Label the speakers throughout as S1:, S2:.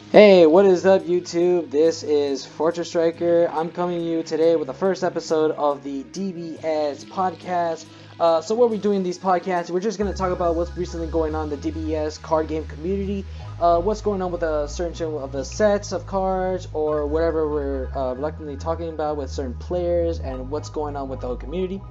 S1: Hey, what is up, YouTube? This is Fortress Striker. I'm coming to you today with the first episode of the DBS podcast. So, what we're doing in these podcasts, we're just going to talk about what's recently going on in the DBS card game community, what's going on with a certain of the sets of cards, or whatever we're reluctantly talking about with certain players, and what's going on with the whole community.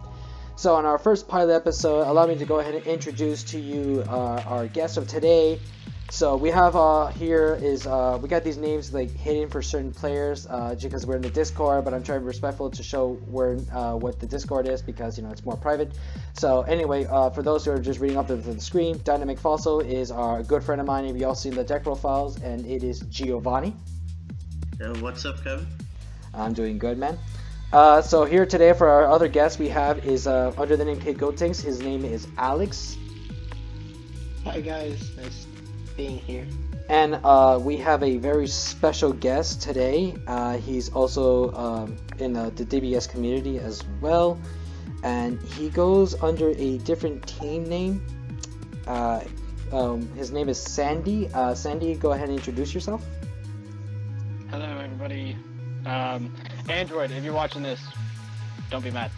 S1: So, on our first pilot episode, allow me to go ahead and introduce to you our guest of today. So we have here is we got these names like hidden for certain players just because we're in the Discord, but I'm trying to be respectful to show where what the Discord is because it's more private. So anyway, for those who are just reading off the screen, Dynamic Fossil is our good friend of mine. You all seen the deck profiles, and it is Yeovani.
S2: What's up, Kevin?
S1: I'm doing good, man. So here today for our other guest we have is under the name Kid Goatings. His name is Alex.
S3: Hi guys, nice being here.
S1: And we have a very special guest today. He's also in the DBS community as well, and he goes under a different team name. His name is Sandy. Sandy, go ahead and introduce yourself.
S4: Hello, everybody. Android, if you're watching this, don't be mad.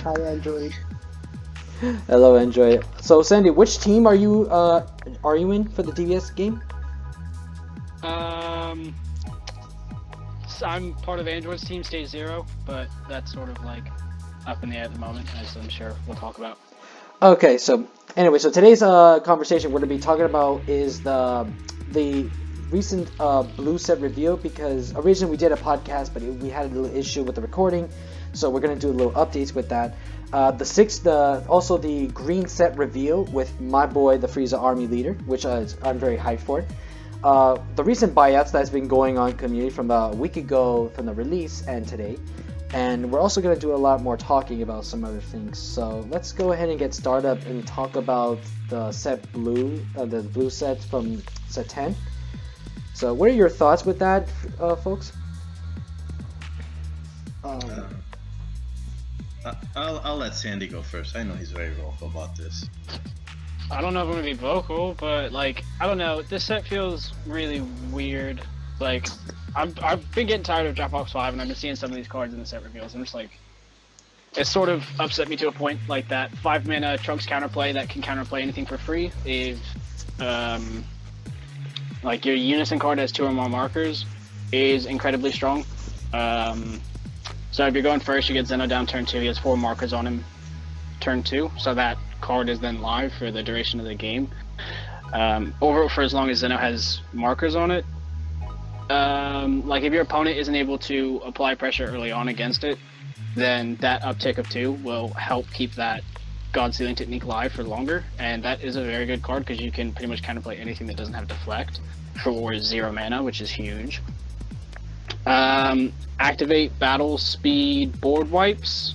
S3: Hi Android.
S1: Hello, Android. So, Sandy, which team are you in for the DBS game?
S4: So I'm part of Android's team, Stage 0, but that's sort of like up in the air at the moment, as I'm sure we'll talk about.
S1: Okay, so anyway, so today's conversation we're going to be talking about is the recent blue set reveal, because originally we did a podcast, but we had a little issue with the recording, so we're going to do a little updates with that. Also the green set reveal with my boy, the Frieza Army Leader, which I'm very hyped for. The recent buyouts that's been going on community from a week ago from the release and today. And we're also going to do a lot more talking about some other things. So let's go ahead and get started and talk about the set blue, the blue set from set 10. So what are your thoughts with that, folks?
S2: I'll let Sandy go first. I know he's very vocal about this.
S4: I don't know if I'm gonna be vocal, but like, I don't know, this set feels really weird. Like, I've been getting tired of Dropbox 5, and I've been seeing some of these cards in the set reveals. I'm just like, it sort of upset me to a point. Like, that 5-mana Trunks counterplay that can counterplay anything for free is, like, your Unison card has 2 or more markers is incredibly strong. So if you're going first, you get Zeno down turn 2. He has 4 markers on him turn 2, so that card is then live for the duration of the game. Over for as long as Zeno has markers on it. Like, if your opponent isn't able to apply pressure early on against it, then that uptick of 2 will help keep that God Sealing Technique live for longer, and that is a very good card because you can pretty much counterplay anything that doesn't have deflect for 0 mana, which is huge. Activate battle speed board wipes.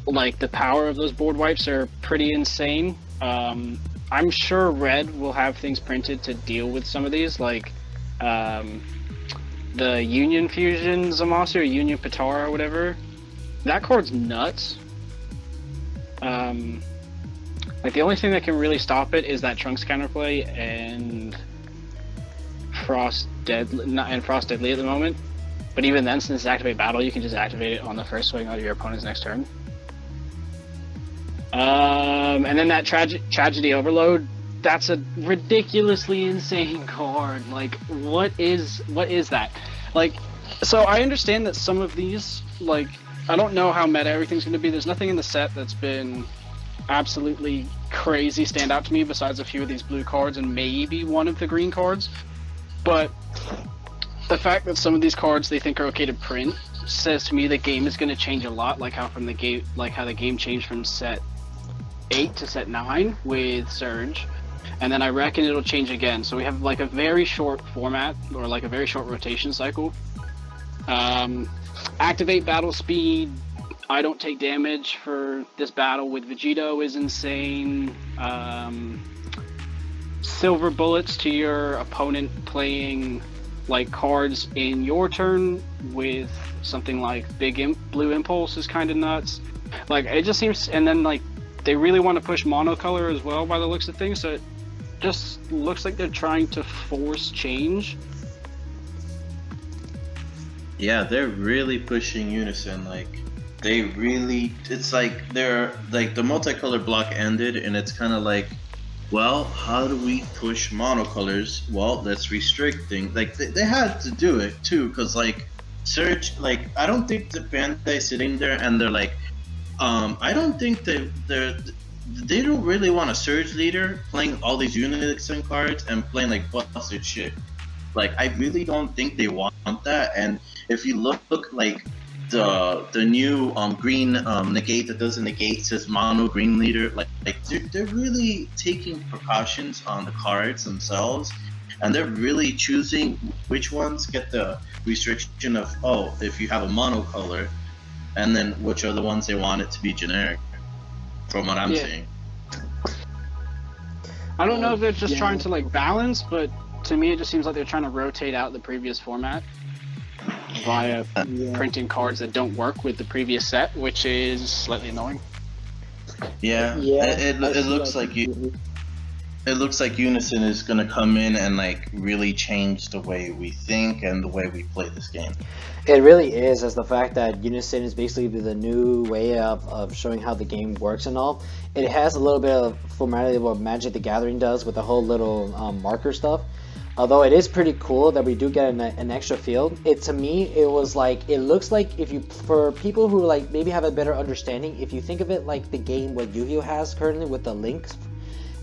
S4: Like, the power of those board wipes are pretty insane. I'm sure Red will have things printed to deal with some of these, like the Union Fusion Zamasu or Union Patara or whatever. That card's nuts. Like, the only thing that can really stop it is that Trunks counterplay and Frost Deadly at the moment. But even then, since it's Activate Battle, you can just activate it on the first swing of your opponent's next turn. And then that Tragedy Overload, that's a ridiculously insane card. Like, what is that? Like, so I understand that some of these, like, I don't know how meta everything's going to be. There's nothing in the set that's been absolutely crazy stand out to me besides a few of these blue cards and maybe one of the green cards. But the fact that some of these cards they think are okay to print says to me the game is going to change a lot, like how the game changed from set 8 to set 9 with Surge, and then I reckon it'll change again. So we have like a very short format, or like a very short rotation cycle. Activate battle speed. I don't take damage for this battle with Vegito is insane. Silver bullets to your opponent playing like cards in your turn with something like Blue Impulse is kind of nuts. Like, it just seems, and then like they really want to push monocolor as well by the looks of things. So it just looks like they're trying to force change.
S2: Yeah, they're really pushing unison. Like, they really, it's like they're like the multicolor block ended, and it's kind of like, well, how do we push monocolors? Well, let's restrict things. Like, they had to do it too, because like Surge, like, I don't think the Bandai sitting there and they're like, I don't think they don't really want a Surge leader playing all these unison cards and playing like busted shit. Like, I really don't think they want that. And if you look like the new green negate that doesn't negate says mono green leader, like they're really taking precautions on the cards themselves, and they're really choosing which ones get the restriction of, oh, if you have a monocolor, and then which are the ones they want it to be generic, from what I'm seeing.
S4: I don't know if they're just trying to like balance, but to me it just seems like they're trying to rotate out the previous format via printing cards that don't work with the previous set, which is slightly annoying.
S2: It looks like it looks like Unison is gonna come in and like really change the way we think and the way we play this game.
S1: It really is, as the fact that Unison is basically the new way of showing how the game works and all. It has a little bit of formality of what Magic the Gathering does with the whole little marker stuff. Although it is pretty cool that we do get an extra field. To me, it was like, it looks like, if you, for people who like maybe have a better understanding, if you think of it like the game what Yu-Gi-Oh has currently with the links,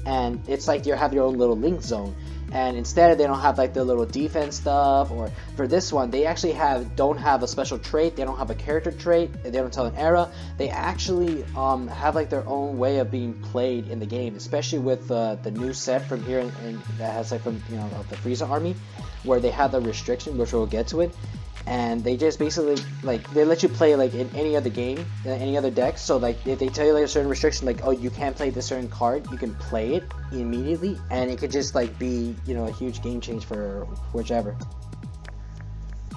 S1: and it's like you have your own little link zone, and instead they don't have like the little defense stuff, or for this one they actually don't have a special trait, they don't have a character trait, they don't tell an era, they actually have like their own way of being played in the game, especially with the new set from here, and that has like from, you know, of the Frieza army, where they have the restriction, which we'll get to it. And they just basically, like, they let you play like in any other game, in any other deck. So like if they tell you like a certain restriction, like, oh, you can't play this certain card, you can play it immediately, and it could just like be, you know, a huge game change for whichever.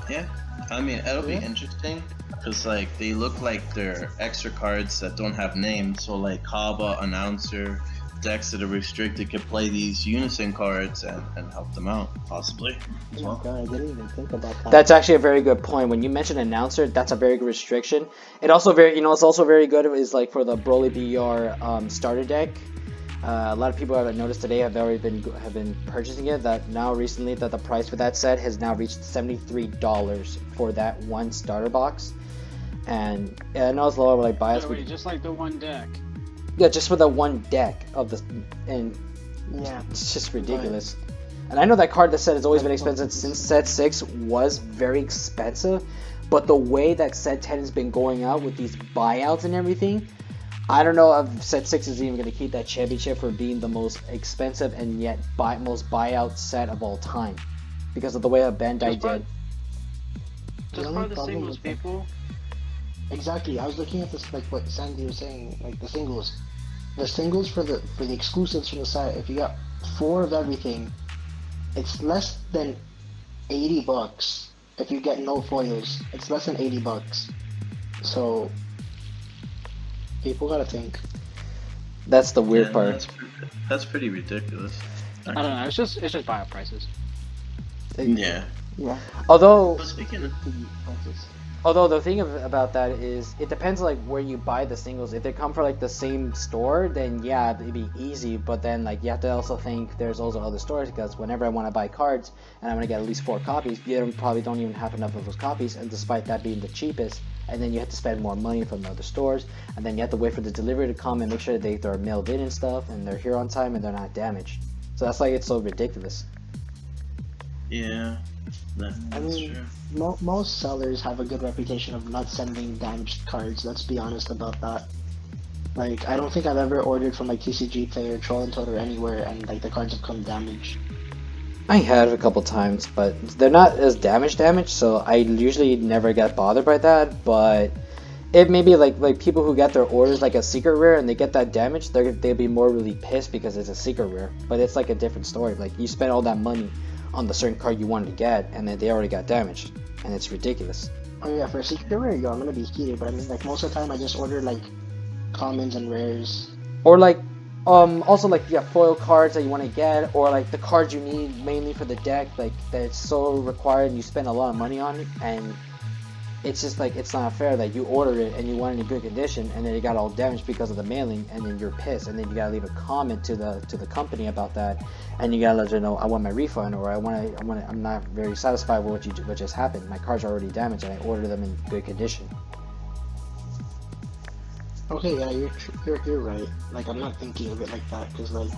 S2: Yeah, I mean, it'll be interesting because like they look like they're extra cards that don't have names. So like Kaba, Announcer, decks that are restricted can play these Unison cards and help them out, possibly. As well.
S3: God, I didn't even think about that.
S1: That's actually a very good point. When you mention Announcer, that's a very good restriction. It also very, you know, it's also very good is like for the Broly BR starter deck. A lot of people have noticed today have been purchasing it. That now recently that the price for that set has now reached $73 for that one starter box. And I know it's a lot of like bias.
S4: Wait, just like the one deck.
S1: Yeah, just for the one deck of the, and
S3: Yeah,
S1: it's just ridiculous. And I know that card, that set has always been expensive since set 6 was very expensive, but the way that set 10 has been going out with these buyouts and everything, I don't know if set 6 is even going to keep that championship for being the most expensive and yet most buyout set of all time, because of the way that Bandai did.
S4: Just by the singles, people.
S3: exactly. I was looking at this, like what Sandy was saying, like the singles. The singles for the exclusives from the set, if you got 4 of everything, it's less than $80. If you get no foils, it's less than $80. So people gotta think.
S1: That's the weird part.
S2: That's pretty ridiculous.
S4: I don't know. It's just buyout prices.
S2: Yeah.
S3: Yeah.
S1: Although
S2: Speaking of,
S1: Although the thing about that is, it depends like where you buy the singles. If they come from like the same store, then yeah, it'd be easy. But then like you have to also think there's also other stores, because whenever I want to buy cards and I want to get at least 4 copies, you probably don't even have enough of those copies. And despite that being the cheapest, and then you have to spend more money from the other stores, and then you have to wait for the delivery to come and make sure that they're mailed in and stuff, and they're here on time and they're not damaged. So that's like, it's so ridiculous.
S2: yeah, that's
S3: I mean,
S2: true.
S3: most sellers have a good reputation of not sending damaged cards. Let's be honest about that. Like, I don't think I've ever ordered from like TCG Play or Troll and Toad or anywhere, and like the cards have come damaged.
S1: I have a couple times, but they're not as damaged, so I usually never get bothered by that. But it may be like people who get their orders like a secret rare and they get that damage, they'll be more really pissed because it's a secret rare. But it's like a different story. Like, you spent all that money on the certain card you wanted to get, and then they already got damaged, and it's ridiculous.
S3: Oh yeah, for a secret rare, yo, I'm gonna be heated, but I mean, like most of the time I just order like commons and rares,
S1: Or like, also like yeah, foil cards that you want to get, or like the cards you need mainly for the deck, like that it's so required and you spend a lot of money on it, and it's just like it's not fair that you ordered it and you want it in good condition, and then it got all damaged because of the mailing, and then you're pissed, and then you gotta leave a comment to the company about that, and you gotta let them know I want my refund, or I'm not very satisfied with what just happened. My cards are already damaged and I ordered them in good condition.
S3: Okay, yeah, you're right. Like, I'm not thinking of it like that, because, like,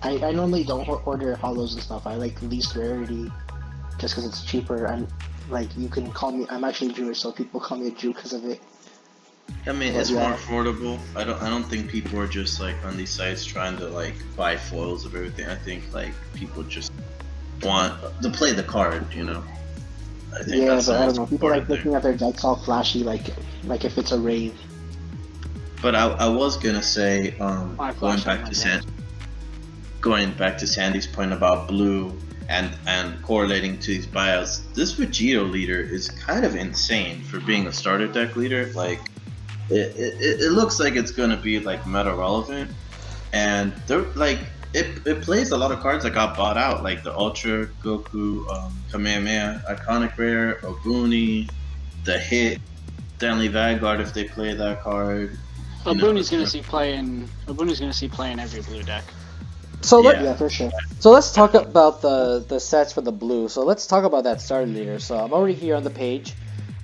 S3: I normally don't order hollows and stuff. I like least rarity just because it's cheaper, and, like, you can call me, I'm actually Jewish, so people call me a Jew because of it.
S2: I mean,
S3: But
S2: it's
S3: yeah,
S2: more affordable. I don't think people are just like on these sites trying to like buy foils of everything. I think like people just want to play the card, you know. I think
S3: yeah,
S2: that's the
S3: but I don't
S2: most
S3: know, people like
S2: important thing.
S3: looking at their decks all flashy, like if it's a raid.
S2: But I was gonna say,
S4: I
S2: going
S4: flash out
S2: back
S4: my
S2: to
S4: deck.
S2: going back to Sandy's point about blue and correlating to these buyouts, this Vegito leader is kind of insane for being a starter deck leader. Like it looks like it's gonna be like meta relevant, and they're like it plays a lot of cards that got bought out, like the Ultra Goku, Kamehameha, Iconic Rare, Obuni, the Hit, Stanley Vanguard if they play that card. You know,
S4: Obuni's
S2: it's
S4: gonna
S2: gonna,
S4: see play in every blue deck.
S1: So let
S2: yeah.
S3: Yeah, for sure.
S1: So let's talk about the sets for the blue. So let's talk about that starter leader. So I'm already here on the page.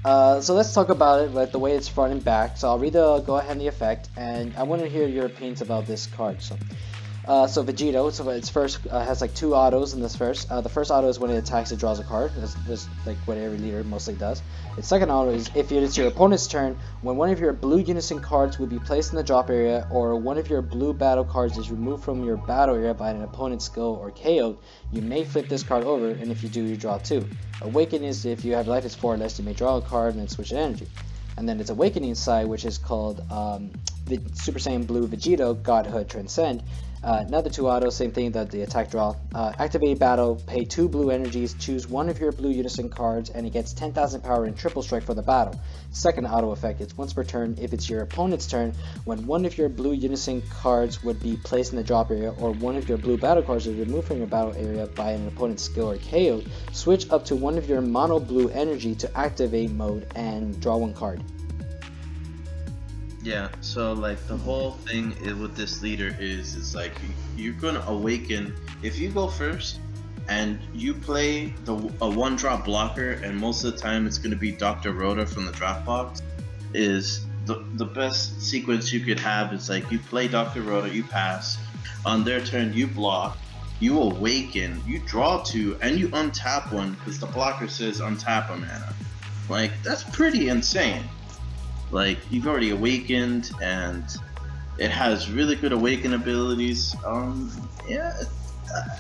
S1: So let's talk about it, like the way it's front and back. So I'll read the go ahead and the effect, and I want to hear your opinions about this card. So Vegito, so its first has like two autos in this first. The first auto is when it attacks, it draws a card. That's like what every leader mostly does. Its second auto is if it's your opponent's turn, when one of your blue unison cards would be placed in the drop area, or one of your blue battle cards is removed from your battle area by an opponent's skill or KO, you may flip this card over, and if you do, you draw two. Awaken is if you have life is 4 or less, you may draw a card and then switch to energy. And then its Awakening side, which is called the Super Saiyan Blue Vegito Godhood Transcend. Another two autos, same thing that the attack draw. Activate battle, pay 2 blue energies, choose one of your blue unison cards, and it gets 10,000 power and triple strike for the battle. Second auto effect, it's once per turn. If it's your opponent's turn, when one of your blue unison cards would be placed in the drop area, or one of your blue battle cards is removed from your battle area by an opponent's skill or KO, switch up to one of your mono blue energy to activate mode and draw one card.
S2: Yeah, so like the whole thing with this leader is like you're gonna awaken if you go first and you play a 1-drop blocker, and most of the time it's gonna be Dr. Rhoda from the draft box. Is the best sequence you could have is like you play Dr. Rhoda, you pass, on their turn you block, you awaken, you draw 2, and you untap one because the blocker says untap a mana. Like that's pretty insane. Like you've already awakened, and it has really good awaken abilities. Yeah,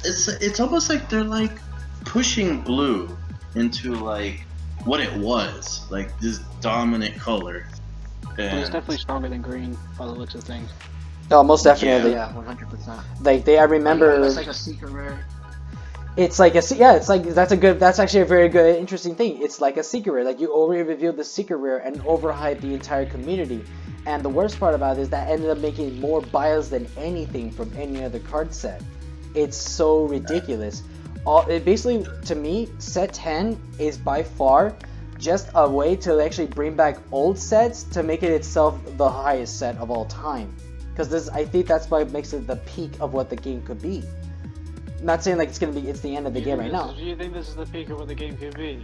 S2: it's almost like they're like pushing blue into like what it was, like this dominant color.
S4: But it's
S2: And
S4: definitely stronger than green by the looks of things.
S1: Oh, most definitely.
S3: Yeah, 100%.
S1: Like I remember.
S3: That's like a secret rare.
S1: It's like that's actually a very good interesting thing. It's like a secret rare. Like you over revealed the secret rare and overhyped the entire community. And the worst part about it is that ended up making more buyouts than anything from any other card set. It's so ridiculous. It basically, to me, set 10 is by far just a way to actually bring back old sets to make it itself the highest set of all time. Because I think that's what makes it the peak of what the game could be. Not saying like it's the end of the game right now.
S4: Do you think this is the peak of what the game could be?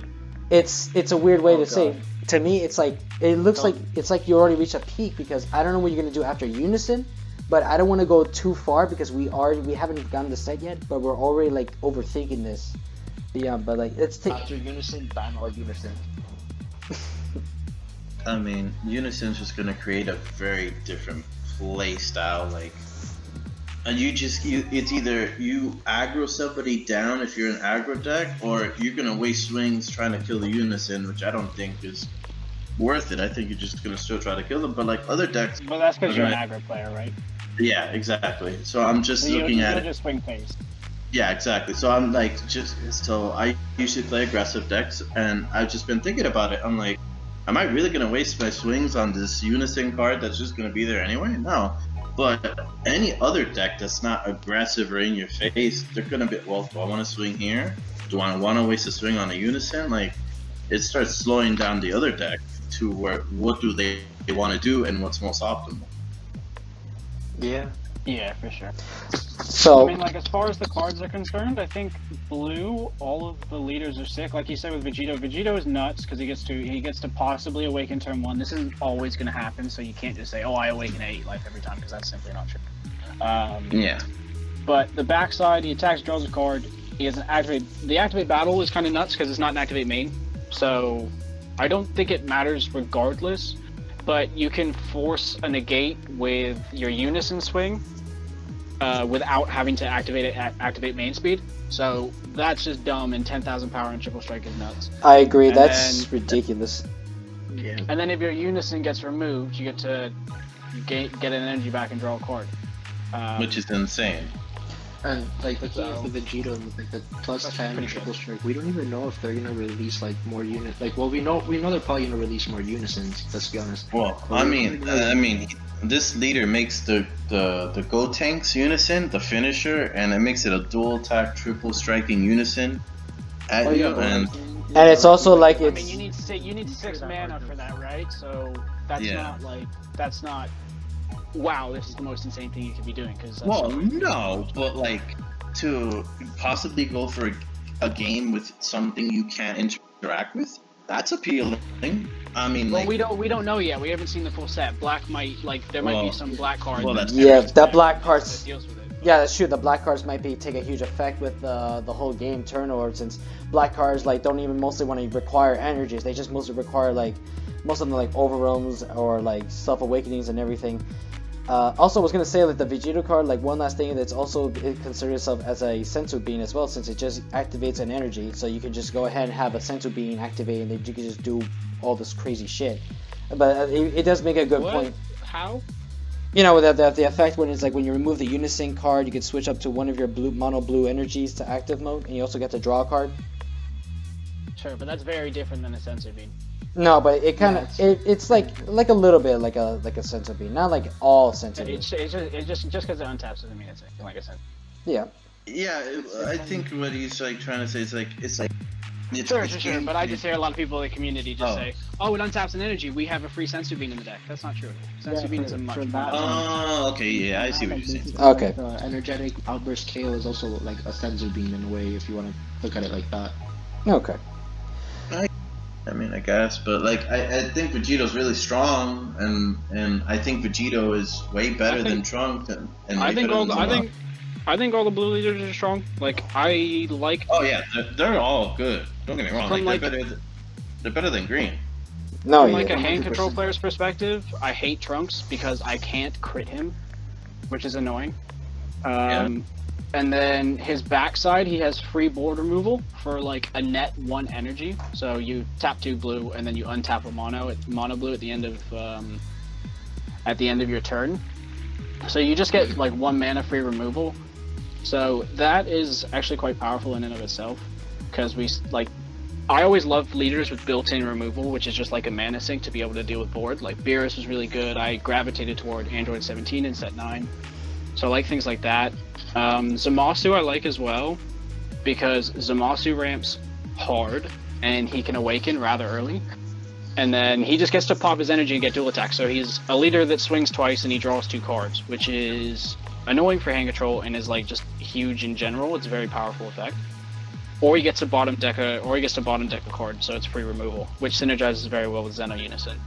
S1: It's a weird way to
S3: God.
S1: say. To me, it's like it's like you already reached a peak, because I don't know what you're gonna do after Unison, but I don't want to go too far because we haven't gotten the set yet, but we're already like overthinking this. But like
S3: After Unison, ban all Unison.
S2: I mean, Unison's just gonna create a very different play style. Like, and it's either you aggro somebody down if you're an aggro deck, or you're gonna waste swings trying to kill the Unison, which I don't think is worth it. I think you're just gonna still try to kill them. But like other decks,
S4: But that's because you're an
S2: Right.
S4: aggro player, right?
S2: yeah, exactly. So I'm just looking at it.
S4: Just swing face.
S2: Yeah, exactly. So I'm like, so I usually play aggressive decks, and I've just been thinking about it. I'm like, am I really gonna waste my swings on this Unison card that's just gonna be there anyway? No. But any other deck that's not aggressive or in your face, they're gonna be, well, do I want to swing here? Do I want to waste a swing on a unison? Like, it starts slowing down the other deck to where, what do they want to do and what's most optimal.
S3: Yeah.
S4: Yeah, for sure.
S1: So,
S4: I mean, like, as far as the cards are concerned, I think blue, all of the leaders are sick. Like you said with Vegito, Vegito is nuts because he gets to possibly awaken turn 1. This isn't always going to happen, so you can't just say, oh, I awaken 8 life every time, because that's simply not true.
S2: Yeah.
S4: But the backside, he attacks, draws a card. He has an activate. The activate battle is kind of nuts because it's not an activate main, so I don't think it matters regardless. But you can force a negate with your unison swing without having to activate it at activate main speed. So that's just dumb, and 10,000 power and triple strike is nuts.
S1: I agree.
S4: And
S1: That's ridiculous.
S3: Yeah.
S4: And then if your unison gets removed, you get to get an energy back and draw a card.
S2: Which is insane.
S3: And like looking
S4: So-
S3: at the Vegito and like the plus
S4: That's
S3: 10
S4: pretty
S3: triple
S4: good.
S3: strike, we don't even know if they're gonna release like more units. Like, well, we know they're probably gonna release more unisons. Let's be honest.
S2: Well,
S3: Well,
S2: I mean, this leader makes the Go Tanks unison the finisher, and it makes it a dual attack, triple striking unison at you,
S3: but
S2: and
S1: And it's also like
S4: I
S1: it's
S4: mean, you need 6 mana for that, right? So that's not wow, this is the most insane thing you could be doing. Because
S2: well, no, but like to possibly go for a game with something you can't interact with, that's appealing. I mean,
S4: well,
S2: like,
S4: we don't know yet. We haven't seen the full set. Black might there might be
S2: Well,
S4: some black cards.
S2: well, that's
S1: yeah,
S2: different.
S1: that black
S4: that
S1: cards.
S4: deals with it.
S1: Yeah, that's true. The black cards might take a huge effect with the whole game turnover, since black cards like don't even mostly want to require energies. They just mostly require like most of them like overwhelms or like self awakenings and everything. Also, I was gonna say like the Vegito card, like one last thing, that's also it considers itself as a Sensu Bean as well, since it just activates an energy. So you can just go ahead and have a Sensu Bean activate, and then you can just do all this crazy shit. But it does make a good
S4: What?
S1: point.
S4: How?
S1: You know, the effect when it's like when you remove the Unison card, you can switch up to one of your mono blue energies to active mode, and you also get to draw a card.
S4: Sure, but that's very different than a sensor beam.
S1: No, but it kind of
S3: Yeah,
S1: it's like a little bit like a Sensu Bean, not like all Sensu Bean.
S4: It's just because it untaps doesn't mean it's like a sensor.
S1: Yeah.
S2: yeah, I think what he's like trying to say is like it's
S4: Sure. But I just hear a lot of people in the community just
S2: Oh.
S4: say, "Oh, it untaps an energy. We have a free sensu bean in the deck." That's not true. Sensu bean is a much
S3: for
S4: more.
S3: that-
S2: Oh, okay, yeah, I see what you're saying.
S1: Okay.
S3: Energetic outburst KO is also like a Senzu beam in a way, if you want to look at it like that.
S1: Okay.
S2: I mean, I guess, but like I think Vegito's really strong, and I think Vegito is way better than Trunk, and
S4: I
S2: way
S4: think
S2: better
S4: all
S2: than
S4: the,
S2: Zama.
S4: I think all the blue leaders are strong. Like I like.
S2: Oh yeah, they're all good. Don't get me wrong.
S4: From,
S2: Like,
S4: like-
S2: they're better than Green.
S1: No,
S4: From like
S1: yeah.
S4: a hand
S3: 100%.
S4: control player's perspective, I hate Trunks because I can't crit him, which is annoying. And then his backside, he has free board removal for like a net 1 energy. So you tap 2 blue, and then you untap a mono blue at the end of your turn. So you just get like 1 mana free removal. So that is actually quite powerful in and of itself, because I always love leaders with built-in removal, which is just like a mana sink to be able to deal with board. Like Beerus was really good. I gravitated toward Android 17 in set 9. So I like things like that. Zamasu I like as well, because Zamasu ramps hard, and he can awaken rather early. And then he just gets to pop his energy and get dual attack. So he's a leader that swings twice and he draws 2 cards, which is annoying for hand control and is like just huge in general. It's a very powerful effect. Or he gets to bottom deck a card, so it's free removal, which synergizes very well with Zeno Unison.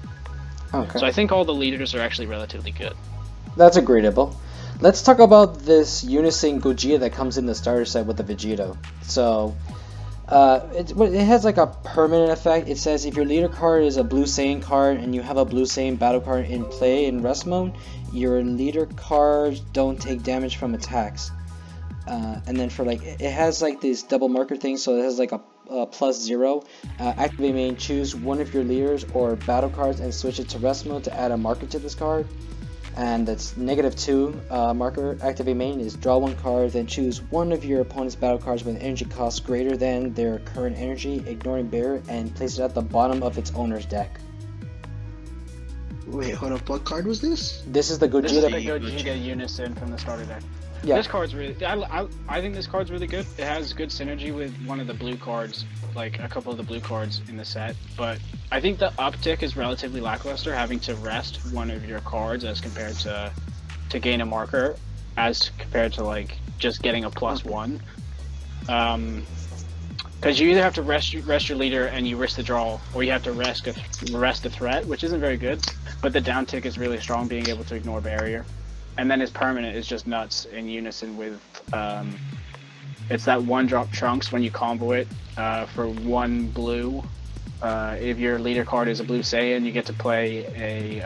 S1: Okay.
S4: So I think all the leaders are actually relatively good.
S1: That's agreeable. Let's talk about this Unison Gogeta that comes in the starter set with the Vegito. So, it has like a permanent effect. It says if your leader card is a blue Saiyan card and you have a blue Saiyan battle card in play in rest mode, your leader cards don't take damage from attacks. And then for like, it has like this double marker thing, so it has like a +0. Activate main, choose one of your leaders or battle cards and switch it to rest mode to add a marker to this card. And that's -2 marker. Activate main is draw 1 card, then choose one of your opponent's battle cards with an energy cost greater than their current energy, ignoring bear, and place it at the bottom of its owner's deck.
S3: Wait, hold up. What card was this?
S1: This is the
S4: This is
S1: Gogeta.
S4: the Gogeta Unison from the starter deck.
S1: Yeah.
S4: This card's really. I think this card's really good. It has good synergy with one of the blue cards, like a couple of the blue cards in the set. But I think the uptick is relatively lackluster, having to rest one of your cards as compared to gain a marker, as compared to like just getting a +1. Because you either have to rest your leader and you risk the draw, or you have to rest a threat, which isn't very good. But the down tick is really strong, being able to ignore barrier. And then his permanent is just nuts in unison with, it's that 1-drop Trunks when you combo it for 1 blue. If your leader card is a blue Saiyan, you get to play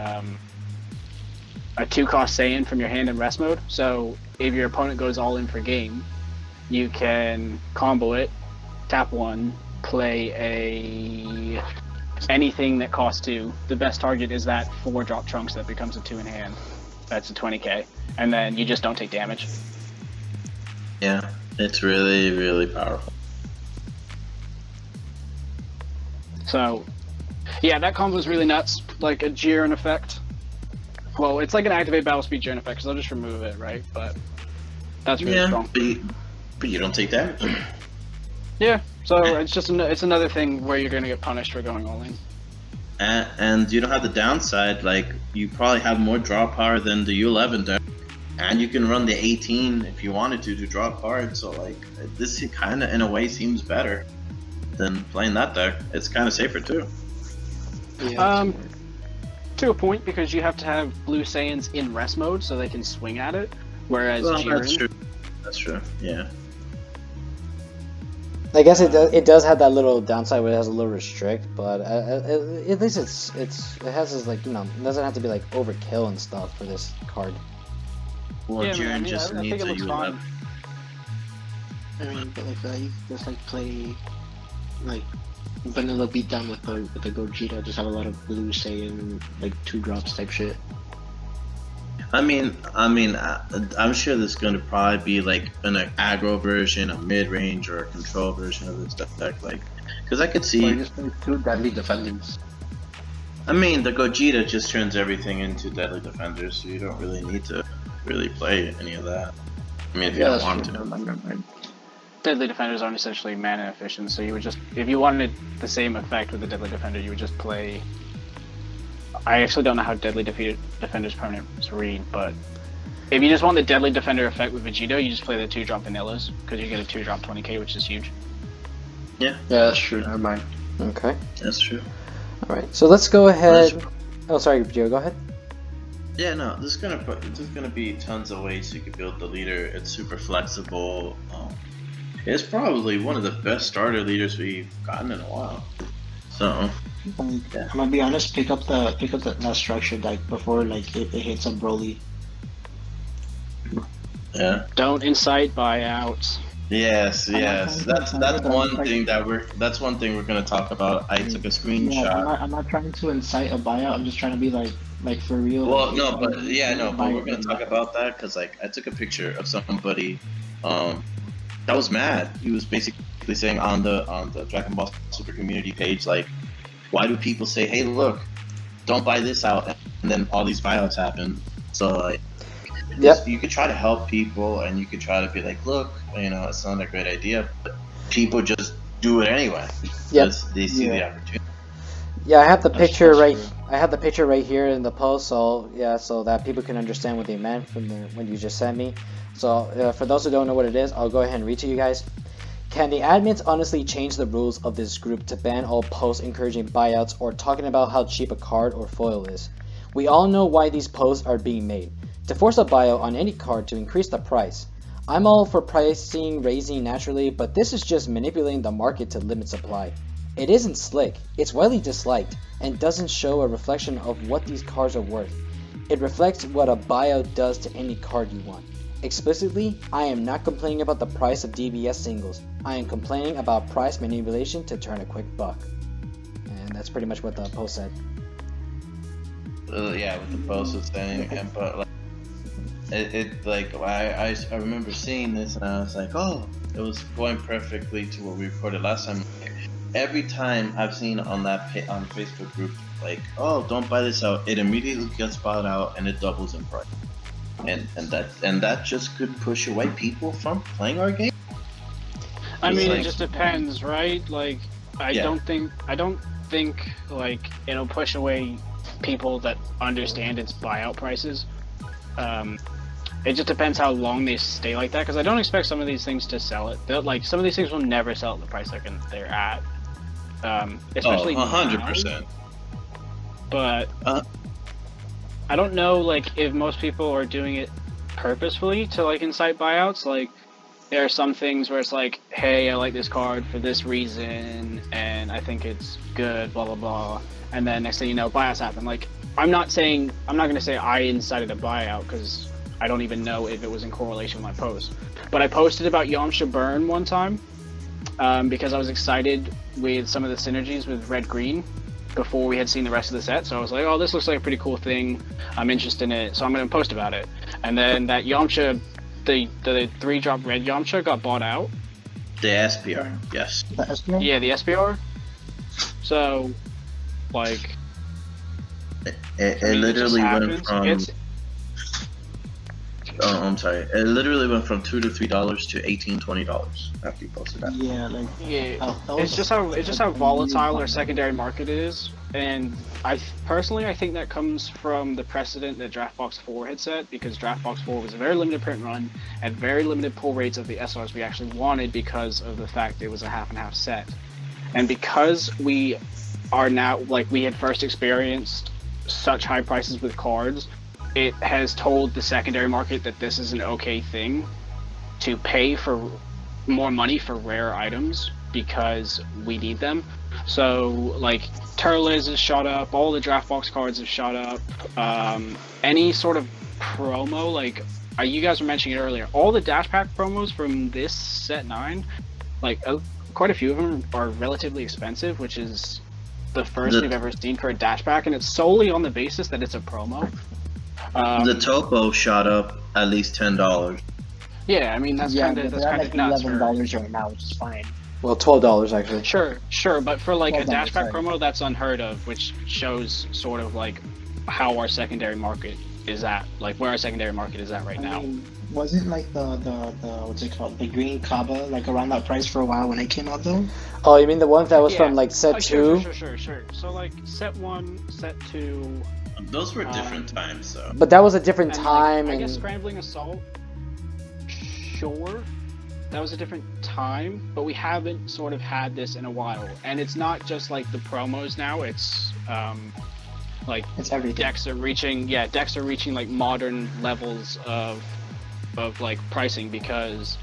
S4: a 2-cost Saiyan from your hand in rest mode. So if your opponent goes all in for game, you can combo it, tap 1, play anything that costs 2. The best target is that 4-drop Trunks that becomes a 2 in hand. That's a 20k, and then you just don't take damage.
S2: Yeah, it's really, really powerful.
S4: So, yeah, that combo is really nuts. Like a Jiren effect. Well, it's like an activate battle speed Jiren effect, because they'll just remove it, right? But that's really strong.
S2: But you don't take damage.
S4: Yeah, so it's just it's another thing where you're going to get punished for going all in.
S2: And you don't have the downside, like, you probably have more draw power than the U11 deck. And you can run the 18 if you wanted to draw cards, so like, this kind of, in a way, seems better than playing that deck. It's kind of safer, too.
S3: Yeah,
S4: to a point, because you have to have blue Saiyans in rest mode so they can swing at it, whereas Jiren...
S2: That's true, yeah.
S1: I guess it does have that little downside where it has a little restrict, but at least it has this, like, you know, it doesn't have to be like overkill and stuff for this card.
S2: Well,
S4: Yeah,
S2: Jiren
S4: man,
S2: just
S4: I think
S2: needs
S4: it
S2: a
S4: looks
S2: U11.
S4: fine.
S3: I mean, but like you just like play like vanilla beatdown with the Gogeta. Just have a lot of blue Saiyan like 2-drops type shit.
S2: I'm sure there's going to probably be like an aggro version, a mid-range, or a control version of this deck, like, because I could
S3: Or
S2: see.
S3: you just play 2 deadly defenders.
S2: I mean, the Gogeta just turns everything into deadly defenders, so you don't really need to really play any of that. I mean, if you don't want to.
S4: Deadly defenders aren't essentially mana efficient, so you would just, if you wanted the same effect with the deadly defender, you would just play. I actually don't know how deadly defender's permanents read, but if you just want the deadly defender effect with Vegito, you just play the 2-drop vanillas, because you get a 2-drop 20k, which is huge.
S2: Yeah,
S3: Yeah, that's true. Never mind.
S1: Okay.
S2: that's true.
S1: All right. So let's go ahead. Oh, sorry, Gio. Go ahead.
S2: Yeah, no, there's gonna be tons of ways you could build the leader. It's super flexible. It's probably one of the best starter leaders we've gotten in a while. So.
S3: I'm gonna be honest. Pick up that structure deck before like it hits a Broly.
S2: Yeah.
S4: Don't incite buyouts.
S2: Yes. That's one thing we're gonna talk about. I took a screenshot.
S3: Yeah, I'm not trying to incite a buyout. I'm just trying to be like for real.
S2: Well,
S3: like,
S2: no, but we're gonna talk
S3: buyout.
S2: about that because like I took a picture of somebody that was mad. He was basically saying on the Dragon Ball Super community page, like, why do people say, hey, look, don't buy this out, and then all these buyouts happen? So like,
S1: Yep.
S2: you could try to help people, and you could try to be like, look, you know, it's not a great idea, but people just do it anyway because they see the opportunity.
S1: Yeah, I have the picture
S3: that's
S1: right.
S3: true.
S1: I have the picture right here in the post, so yeah, so that people can understand what they meant from when you just sent me. So for those who don't know what it is, I'll go ahead and read to you guys. Can the admins honestly change the rules of this group to ban all posts encouraging buyouts or talking about how cheap a card or foil is? We all know why these posts are being made. To force a buyout on any card to increase the price. I'm all for pricing raising naturally, but this is just manipulating the market to limit supply. It isn't slick, it's widely disliked, and doesn't show a reflection of what these cards are worth. It reflects what a buyout does to any card you want. Explicitly, I am not complaining about the price of DBS singles. I am complaining about price manipulation to turn a quick buck. And that's pretty much what the post said.
S2: Yeah, with the post was saying, but like, I remember seeing this and I was like, oh, it was going perfectly to what we recorded last time. Every time I've seen on the Facebook group Like, oh, don't buy this out. It immediately gets bought out and it doubles in price. And that just could push away people from playing our game.
S4: I
S2: It's
S4: mean,
S2: like-
S4: it just depends, right? Like, I
S2: Yeah.
S4: don't think like it'll push away people that understand its buyout prices. It just depends how long they stay like that, because I don't expect some of these things to sell it. Like, some of these things will never sell at the price they're at. Especially
S2: 100%.
S4: now. But
S2: Uh.
S4: I don't know, like, if most people are doing it purposefully to, like, incite buyouts. Like, there are some things where it's like, hey, I like this card for this reason, and I think it's good, blah, blah, blah. And then next thing you know, buyouts happen. Like, I'm not going to say I incited a buyout, because I don't even know if it was in correlation with my post. But I posted about Yamcha Burn one time, because I was excited with some of the synergies with red-green before we had seen the rest of the set. So I was like, oh, this looks like a pretty cool thing. I'm interested in it, so I'm going to post about it. And then that Yamcha, the 3-drop red Yamcha got bought out.
S2: The SPR, yes.
S3: The SPR?
S4: Yeah, the SPR. So, like,
S2: It
S4: I mean,
S2: literally
S4: just
S2: went
S4: happens.
S2: from.
S4: It's,
S2: Oh, I'm sorry. It literally went from $2 to $3 to $18, $20 after you posted that.
S3: Yeah, like
S4: yeah,
S3: that
S4: it's
S3: was-
S4: just how volatile our secondary market is, and I think that comes from the precedent that DraftBox 4 had set, because DraftBox 4 was a very limited print run and very limited pull rates of the SRs we actually wanted because of the fact it was a half and half set, and because we are now, like, we had first experienced such high prices with cards, it has told the secondary market that this is an okay thing to pay for more money for rare items because we need them. So, like, Turles has shot up, all the draft box cards have shot up. Any sort of promo, like, you guys were mentioning it earlier, all the dash pack promos from this set 9, like, quite a few of them are relatively expensive, which is the first we've ever seen for a dash pack, and it's solely on the basis that it's a promo.
S2: The Topo shot up at least $10.
S4: Yeah, I mean, that's kind of
S3: like
S4: nuts.
S3: $11 right now, which is fine.
S1: Well, $12 actually.
S4: Sure, but for like a
S3: $12,
S4: dash pack
S3: sorry.
S4: promo, that's unheard of, which shows sort of like how our secondary market is at, like where our secondary market is at right now.
S3: I mean, wasn't like the what's it called, the green Kaba, like around that price for a while when it came out though?
S1: Oh, you mean the one that was
S4: Yeah.
S1: from like set 2?
S4: Sure. So like set 1, set 2,
S2: Those were different times, though.
S1: But that was a different
S4: and
S1: time,
S4: like, I
S1: and
S4: guess Scrambling Assault, sure, that was a different time, but we haven't sort of had this in a while, and it's not just like the promos now, it's like
S3: It's everything.
S4: decks are reaching like modern levels of like pricing, because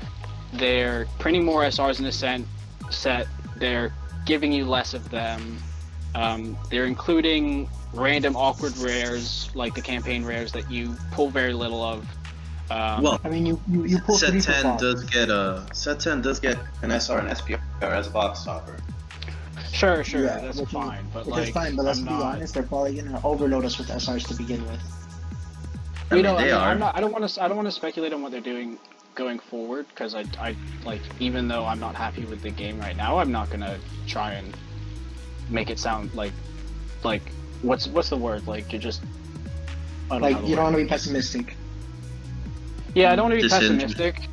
S4: they're printing more SRs in a set, they're giving you less of them, they're including random awkward rares like the campaign rares that you pull very little of.
S2: Well,
S3: I mean, you pull
S2: set
S3: 3 for
S2: 10
S3: five.
S2: does get an SR and SPR as a box topper.
S4: Sure,
S3: Yeah,
S4: that's
S3: which is-
S4: fine, but
S3: which
S4: like,
S3: is fine, but let's
S4: I'm
S3: be
S4: not,
S3: honest, they're probably gonna overload us with SRs to begin with.
S2: I mean,
S4: I
S2: they are.
S4: I don't want to speculate on what they're doing going forward, because I like, even though I'm not happy with the game right now, I'm not gonna try and make it sound like what's the word, like, you're just, I don't know
S3: Like,
S4: how to
S3: you don't
S4: word
S3: want to
S4: it.
S3: be pessimistic.
S4: Yeah, I don't want to be
S2: Disinterested.
S4: pessimistic.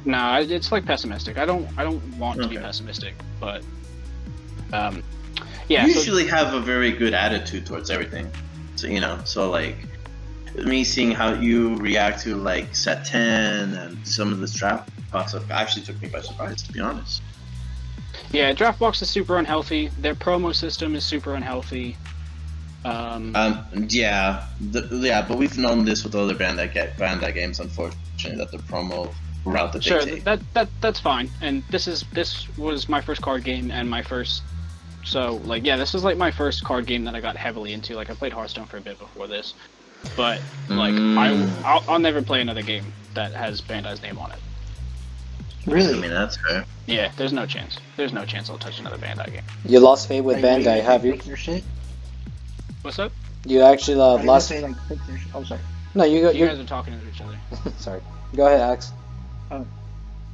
S4: Nah, it's like pessimistic. I don't want to be
S2: Okay.
S4: pessimistic, but yeah.
S2: You
S4: So,
S2: usually have a very good attitude towards everything. So like, me seeing how you react to like set 10 and some of the draft box stuff actually took me by surprise, to be honest.
S4: yeah, Draftbox is super unhealthy. Their promo system is super unhealthy.
S2: Yeah, but we've known this with other Bandai games, unfortunately, that the promo route that they
S4: Sure,
S2: take.
S4: that's fine. And this was my first card game and my first, so like, yeah, this was like my first card game that I got heavily into. Like, I played Hearthstone for a bit before this, but like, I'll never play another game that has Bandai's name on it.
S3: Really?
S2: I mean, that's fair.
S4: Yeah, there's no chance. There's no chance I'll touch another Bandai game.
S1: you lost faith with
S3: Are you
S1: Bandai, have you?
S3: fix your shit?
S4: What's up?
S1: You actually
S3: Are you gonna
S1: lost.
S3: say, like, fix your shit? Oh, sorry.
S1: No, you go.
S4: You
S1: You
S4: guys are talking to each other.
S1: sorry. Go ahead, Alex.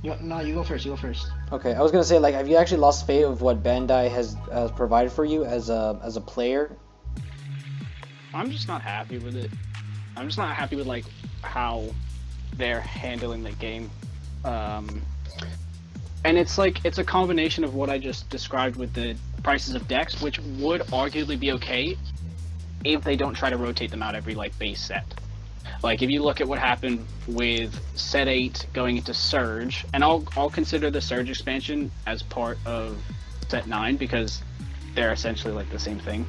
S3: No, you go first. You go first.
S1: Okay, I was gonna say, like, have you actually lost faith of what Bandai has provided for you as a player
S4: I'm just not happy with it. I'm just not happy with like how they're handling the game. And it's a combination of what I just described with the prices of decks, which would arguably be okay if they don't try to rotate them out every like base set. Like if you look at what happened with set 8 going into Surge, and I'll consider the Surge expansion as part of set 9 because they're essentially like the same thing.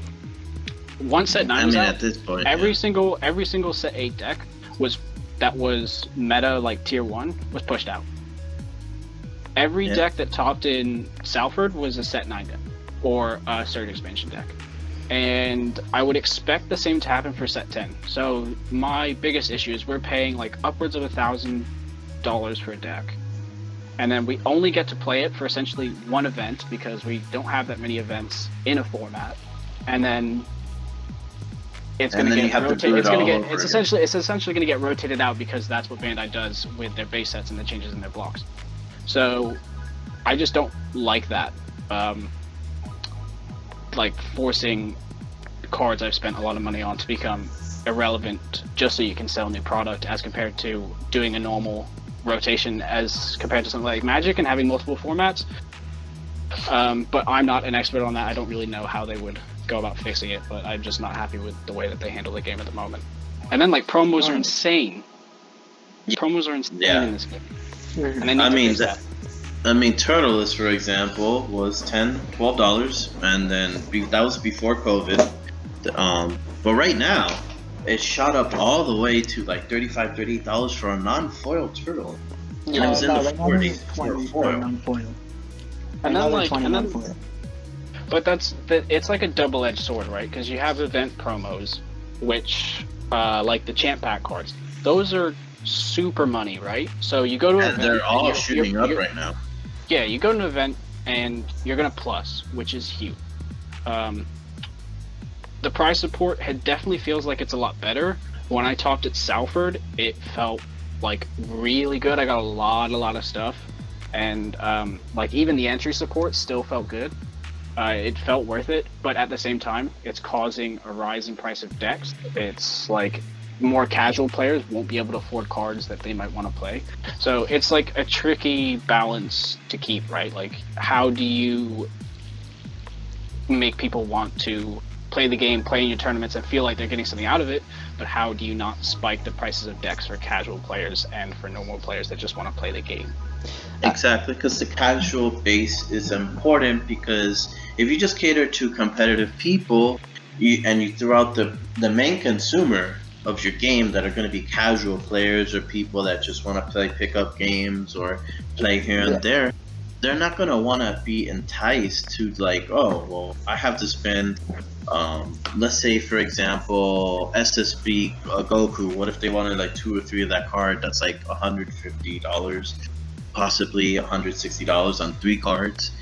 S4: Once set 9 was out,
S2: at this point,
S4: every single set 8 deck was meta like tier 1 was pushed out. Every deck that topped in Salford was a set 9 deck or a Surge expansion deck. And I would expect the same to happen for set 10. So my biggest issue is we're paying like upwards of $1,000 for a deck. And then we only get to play it for essentially one event because we don't have that many events in a format. And then it's going to get rotated. It's essentially going to get rotated out because that's what Bandai does with their base sets and the changes in their blocks. So I just don't like that. Like forcing cards I've spent a lot of money on to become irrelevant just so you can sell new product, as compared to doing a normal rotation as compared to something like Magic and having multiple formats. But I'm not an expert on that. I don't really know how they would go about fixing it, but I'm just not happy with the way that they handle the game at the moment. And then like promos are insane. Promos are insane in this game. And they need to fix that.
S2: I mean, Turtleless, for example, was $10, $12, and then that was before COVID. But right now, it shot up all the way to like $35, $38 for a non-foil turtle. And it was in the 40s for a foil.
S4: And then but it's like a double-edged sword, right? Because you have event promos, which like the champ pack cards, those are super money, right? So you go to an event,
S2: they're all shooting up right now.
S4: Yeah, you go to an event and you're gonna plus, which is huge. The prize support definitely feels like it's a lot better. When I topped at Salford, it felt like really good. I got a lot of stuff, and like even the entry support still felt good. It felt worth it, but at the same time, it's causing a rise in price of decks. It's like more casual players won't be able to afford cards that they might want to play. So it's like a tricky balance to keep, right? Like, how do you make people want to play the game, play in your tournaments, and feel like they're getting something out of it, but how do you not spike the prices of decks for casual players and for normal players that just want to play the game?
S2: Exactly, because the casual base is important, because if you just cater to competitive people and you throw out the main consumer of your game that are going to be casual players or people that just want to play pickup games or play here and there, they're not going to want to be enticed to like, oh, well, I have to spend, let's say, for example, SSB Goku. What if they wanted like 2 or 3 of that card? That's like $150, possibly $160 on 3 cards,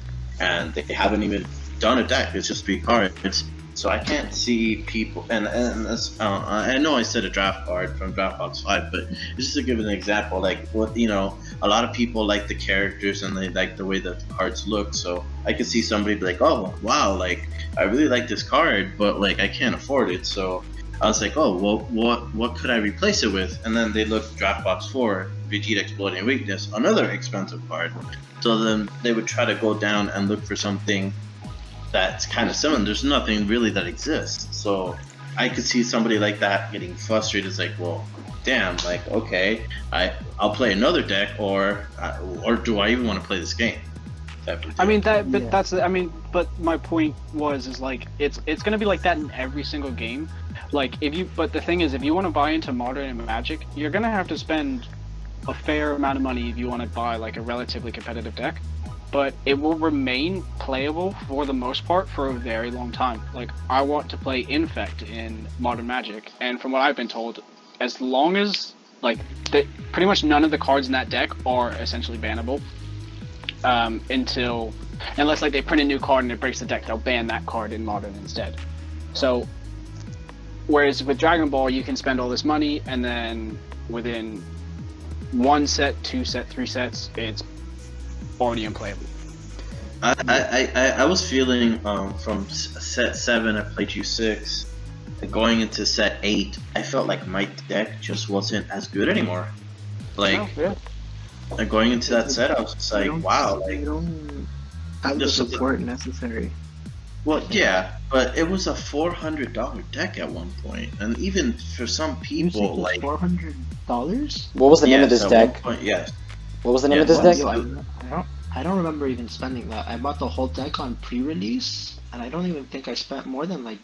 S2: and they haven't even done a deck. It's just 3 cards. So I can't see people, and that's, I know I said a draft card from Draftbox 5, but just to give an example, like what, you know, a lot of people like the characters and they like the way that the cards look. So I could see somebody be like, oh wow, like I really like this card, but like I can't afford it. So I was like, oh well, what could I replace it with? And then they looked Draftbox 4, Vegeta Exploiting Weakness, another expensive card. So then they would try to go down and look for something that's kind of similar. There's nothing really that exists. So I could see somebody like that getting frustrated. It's like, well, damn, like, okay, I'll play another deck, or do I even want to play this game?
S4: I mean but my point is like it's gonna be like that in every single game. Like but the thing is, if you want to buy into Modern and Magic, you're gonna have to spend a fair amount of money if you want to buy like a relatively competitive deck. But it will remain playable for the most part for a very long time. Like, I want to play Infect in Modern Magic, and from what I've been told, as long as, like, pretty much none of the cards in that deck are essentially bannable, unless, like, they print a new card and it breaks the deck, they'll ban that card in Modern instead. So, whereas with Dragon Ball, you can spend all this money, and then within 1 set, 2 set, 3 sets, it's already unplayable.
S2: I was feeling from set 7 I played U6, going into set 8, I felt like my deck just wasn't as good anymore. Like,
S4: yeah.
S2: going into that set, I was just like, wow, like,
S3: you don't have the
S2: Just a-
S3: support necessary.
S2: well, yeah, but it was a $400 deck at one point, and even for some
S3: You said
S2: people,
S3: it was
S2: like,
S3: $400?
S1: What was the name of
S2: yes,
S1: this
S2: at one
S1: deck?
S2: point, yes.
S1: What was the name of
S2: Yeah,
S1: this
S2: what?
S1: deck?
S3: Yo, I don't remember even spending that. I bought the whole deck on pre-release, and I don't even think I spent more than like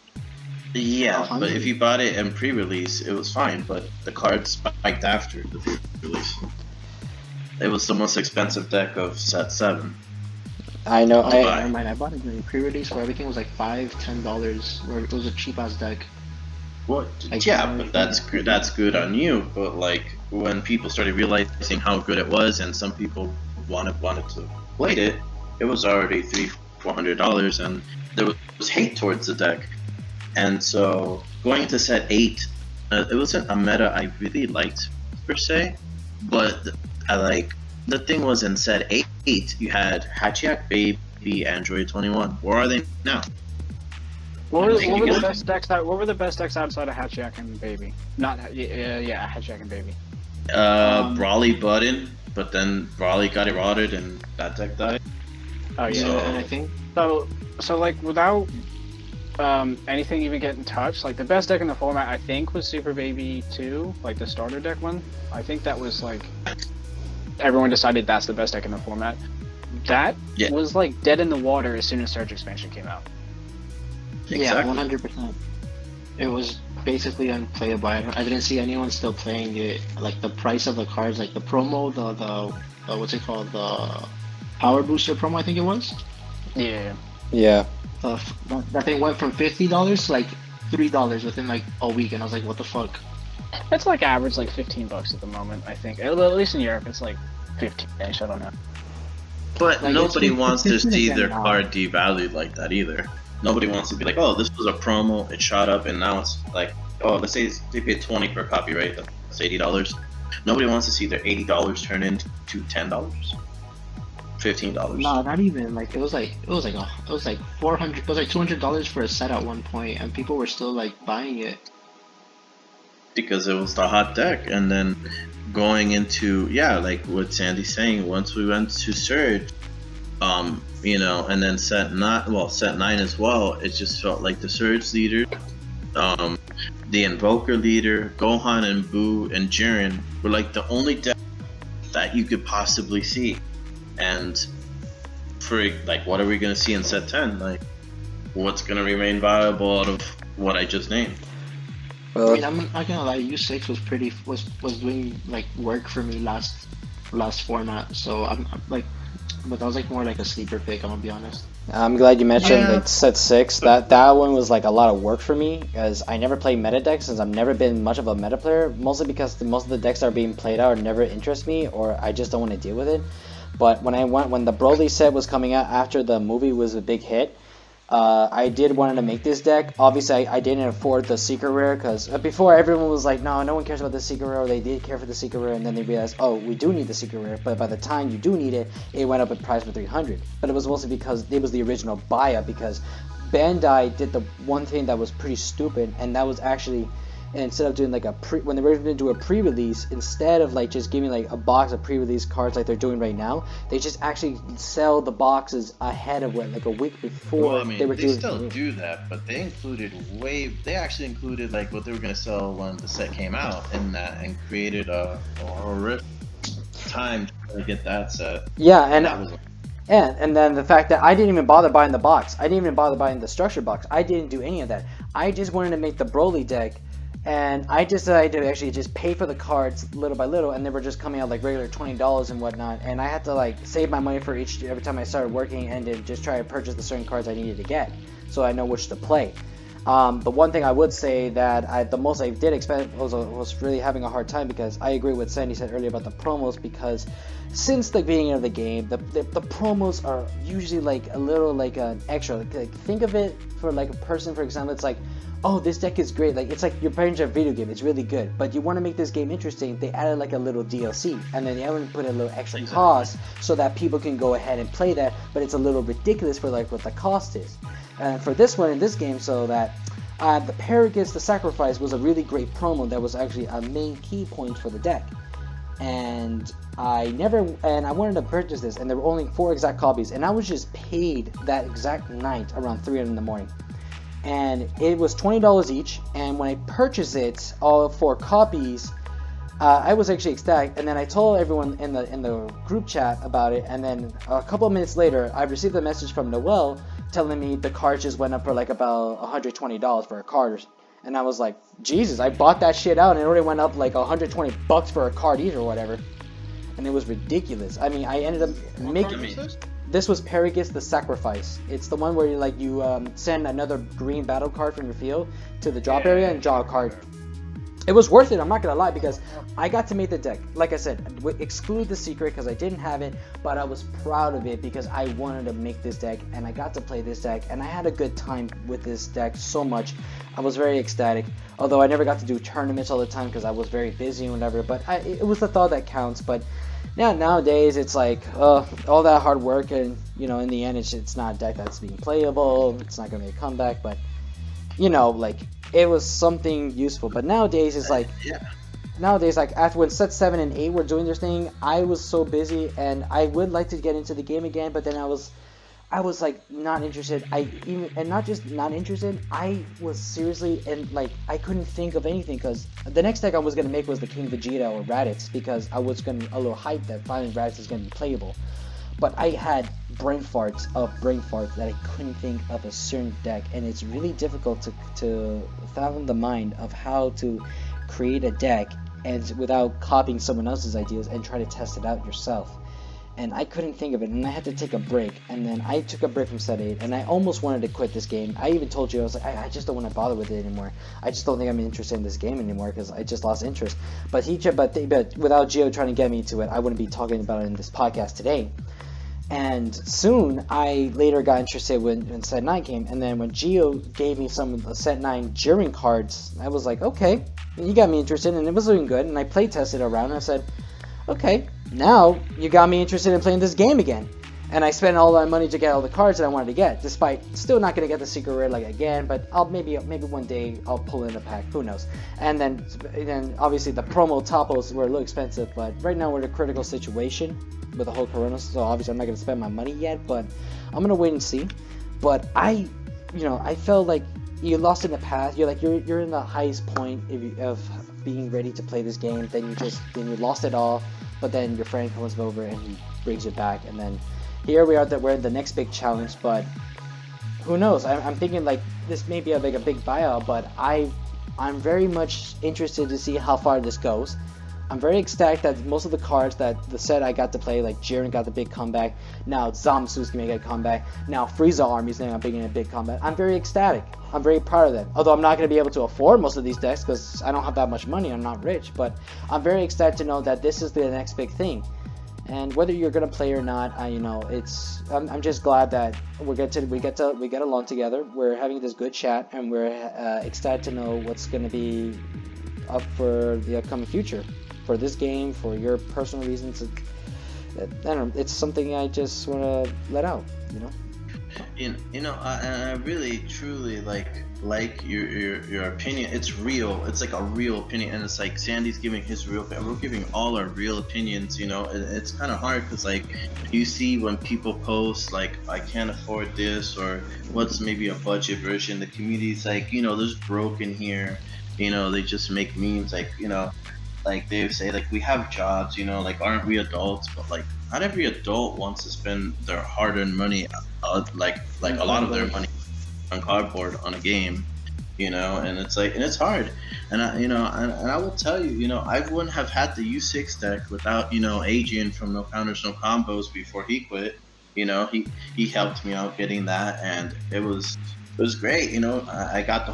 S2: Yeah, but
S3: 100.
S2: if you bought it in pre-release, it was fine, but the cards spiked after the pre-release. It was the most expensive deck of set 7.
S1: I know.
S3: Okay,
S2: I-
S3: never mind. I bought it during pre-release where everything was like $5-10, where it was a cheap ass deck.
S2: What?
S3: Like,
S2: Yeah, but that's good on you. But like when people started realizing how good it was, and some people wanted to play it, it was already $300-400, and there was hate towards the deck. And so going into set 8, it wasn't a meta I really liked per se, but I like the thing was in set 8 you had Hachiak Baby, Android 21. Where are they now?
S4: What were the
S2: Good.
S4: best decks? What were the best decks outside of Hatchiak and Baby? Not yeah, Hatchiak and Baby.
S2: Brawly Button, but then Brawly got eroded and that deck died.
S4: Oh yeah.
S2: So-
S3: And I think
S4: So like without anything even getting touched, like the best deck in the format I think was Super Baby 2, like the starter deck one. I think that was like everyone decided that's the best deck in the format. That
S2: Yeah.
S4: was like dead in the water as soon as Surge expansion came out.
S3: yeah,
S2: Exactly.
S3: 100%. It was basically unplayable. I didn't see anyone still playing it. Like the price of the cards, like the promo, the what's it called, the Power Booster promo, I think it was.
S4: Yeah.
S1: Yeah.
S3: That thing went from $50 to like $3 within like a week, and I was like, what the fuck?
S4: It's like average like $15 at the moment, I think. At least in Europe it's like 15ish, I don't know.
S2: But
S3: Like,
S2: nobody
S3: it's
S2: wants to
S3: 15
S2: see
S3: again
S2: their
S3: now.
S2: card devalued like that either. Nobody wants to be like, oh, this was a promo, it shot up, and now it's like, oh, let's say they paid 20 per copy, right? That's $80. Nobody wants to see their $80 turn into $10, $15.
S3: No, not even. Like it was like 400. It was like $200 for a set at one point, and people were still like buying it.
S2: Because it was the hot deck, and then going into like what Sandy's saying, once we went to Surge, and then set 9 as well, it just felt like the Surge leader, the Invoker leader, Gohan and Boo and Jiren were like the only deck that you could possibly see. And for like, what are we gonna see in set 10? Like, what's gonna remain viable out of what I just named?
S1: Well,
S3: I mean, I'm not gonna lie. U6 was doing like work for me last format. So I'm like, but that was like more like a sleeper pick. I'm gonna be honest.
S1: I'm glad you mentioned
S2: Yeah.
S1: like set 6. That one was like a lot of work for me, as I never played meta decks since I've never been much of a meta player. Mostly because most of the decks that are being played out never interest me, or I just don't want to deal with it. But when the Broly set was coming out after the movie was a big hit, I did wanted to make this deck. Obviously, I didn't afford the secret rare, because before everyone was like, no one cares about the secret rare, or they did care for the secret rare, and then they realized, oh, we do need the secret rare, but by the time you do need it, it went up in price for 300. But it was mostly because it was the original buyout, because Bandai did the one thing that was pretty stupid, and that was actually, instead of doing like when they were going to do a pre-release, instead of like just giving like a box of pre-release cards like they're doing right now, they just actually sell the boxes ahead of like a week before.
S2: Well, I mean,
S1: they were
S2: they
S1: doing
S2: still do that, but they actually included like what they were gonna sell when the set came out in that, and created a horrific time to get that set.
S1: Yeah, and
S2: that was
S1: and then the fact that I didn't even bother buying the box, I didn't even bother buying the structure box, I didn't do any of that. I just wanted to make the Broly deck, and I just decided to actually just pay for the cards little by little, and they were just coming out like regular $20 and whatnot, and I had to like save my money for every time I started working, and then just try to purchase the certain cards I needed to get, so I know which to play. The one thing I would say that the most I did expect was really having a hard time, because I agree with Sandy said earlier about the promos, because since the beginning of the game, the promos are usually like a little like an extra. Like think of it for like a person, for example, it's like, oh, this deck is great. Like it's like you're playing a video game, it's really good, but you want to make this game interesting. They added like a little DLC, and then they haven't put a little extra cost so that people can go ahead and play that. But it's a little ridiculous for like what the cost is. And for this one in this game, so that The Paragus, the Sacrifice, was a really great promo that was actually a main key point for the deck. And I wanted to purchase this, and there were only 4 exact copies, and I was just paid that exact night around 3 in the morning. And it was $20 each, and when I purchased it, all 4 copies, I was actually ecstatic, and then I told everyone in the group chat about it, and then a couple of minutes later, I received a message from Noel telling me the card just went up for like about $120 for a card, and I was like, Jesus, I bought that shit out, and it already went up like $120 for a card each or whatever, and it was ridiculous. I mean, I ended up making... This was Paragus the Sacrifice. It's the one where you send another green battle card from your field to the drop area and draw a card. It was worth it, I'm not gonna lie, because I got to make the deck. Like I said, exclude the secret because I didn't have it, but I was proud of it because I wanted to make this deck, and I got to play this deck, and I had a good time with this deck so much. I was very ecstatic, although I never got to do tournaments all the time because I was very busy and whatever, but it was the thought that counts. But yeah, nowadays it's like all that hard work, and in the end it's not a deck that's being playable, it's not gonna be a comeback, but like it was something useful. But nowadays it's like nowadays, like after when set 7 and 8 were doing their thing, I was so busy, and I would like to get into the game again, but then I was like not interested. Not just not interested, I was seriously, and like I couldn't think of anything, because the next deck I was gonna make was the King Vegeta or Raditz, because I was a little hyped that finally Raditz is gonna be playable. But I had brain farts that I couldn't think of a certain deck, and it's really difficult to fathom the mind of how to create a deck and without copying someone else's ideas and try to test it out yourself. And I couldn't think of it, and I had to take a break, and then I took a break from set 8, and I almost wanted to quit this game. I even told you, I was like, I just don't want to bother with it anymore. I just don't think I'm interested in this game anymore, because I just lost interest. But without Gio trying to get me to it, I wouldn't be talking about it in this podcast today. And soon, I later got interested when set 9 came, and then when Gio gave me some of the set 9 during cards, I was like, okay, you got me interested, and it was doing good, and I play tested around, and I said, okay, now you got me interested in playing this game again. And I spent all that money to get all the cards that I wanted to get, despite still not going to get the secret rare like again, but I'll maybe one day I'll pull in a pack, who knows. And then obviously the promo topos were a little expensive, but right now we're in a critical situation with the whole corona, so obviously I'm not going to spend my money yet, but I'm going to wait and see. But I felt like you lost in the past. You're in the highest point of being ready to play this game, then you lost it all, but then your friend comes over and he brings it back, and then here we are, that we're in the next big challenge. But who knows? I'm thinking like this may be a big buyout, but I'm very much interested to see how far this goes. I'm very ecstatic that most of the cards that the set I got to play, like Jiren got the big comeback, now Zamsu's gonna make a comeback, now Frieza Army's now making a big comeback. I'm very ecstatic. I'm very proud of that. Although I'm not going to be able to afford most of these decks because I don't have that much money, I'm not rich, but I'm very excited to know that this is the next big thing. And whether you're gonna play or not, I'm just glad that we get along together. We're having this good chat, and we're excited to know what's gonna be up for the upcoming future, for this game, for your personal reasons. I don't know. It's something I just want to let out.
S2: I really truly like your opinion. It's real. It's like a real opinion, and it's like Sandy's giving his real opinion. We're giving all our real opinions. It's kind of hard because like you see when people post like I can't afford this, or what's maybe a budget version. The community's like there's broke in here. They just make memes like they say like we have jobs. Like aren't we adults? But like not every adult wants to spend their hard-earned money, like a lot of their money on cardboard on a game, and it's like, and it's hard, and I will tell you, I wouldn't have had the U6 deck without Adrian from No Counters No Combos before he quit. He helped me out getting that, and it was great. I got the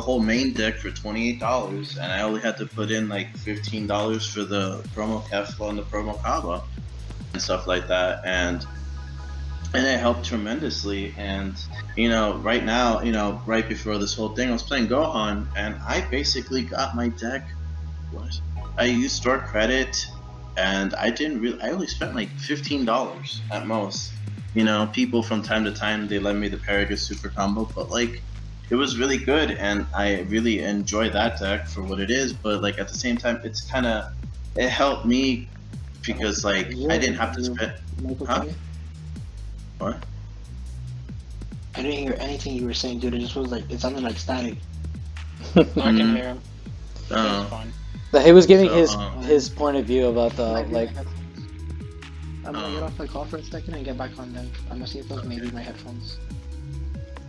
S2: whole main deck for $28, and I only had to put in like $15 for the promo Kefla and the promo Kaba and stuff like that, and it helped tremendously. And right now, right before this whole thing, I was playing Gohan, and I basically got my deck. I used store credit, and I only spent like $15 at most. People from time to time, they lend me the Paragus Super Combo, but like it was really good, and I really enjoy that deck for what it is. But like at the same time, it helped me because like I didn't have to spend. Huh? What?
S3: I didn't hear anything you were saying, dude. It just was like it sounded like static.
S4: I can hear him.
S2: Oh.
S4: It's fine.
S1: But he was giving
S2: So,
S1: his point of view about the like.
S3: I'm gonna get off the call for a second and get back on then. I'm gonna see if those maybe my headphones.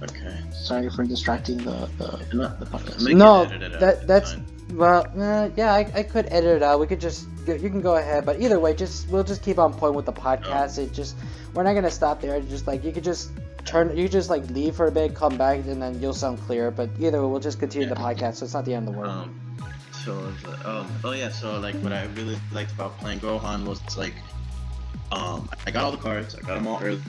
S2: Okay.
S3: Sorry for distracting the podcast.
S2: Make
S1: No,
S2: it edit out,
S1: that's
S2: fine.
S1: well, yeah, I could edit it out. We could just you can go ahead, but either way, we'll just keep on point with the podcast. It just we're not gonna stop there. Just like you could just like leave for a bit, come back, and then you'll sound clear. But either way, we'll just continue the podcast. So it's not the end of the world.
S2: So like what I really liked about playing Gohan was like, I got all the cards, I got them all early.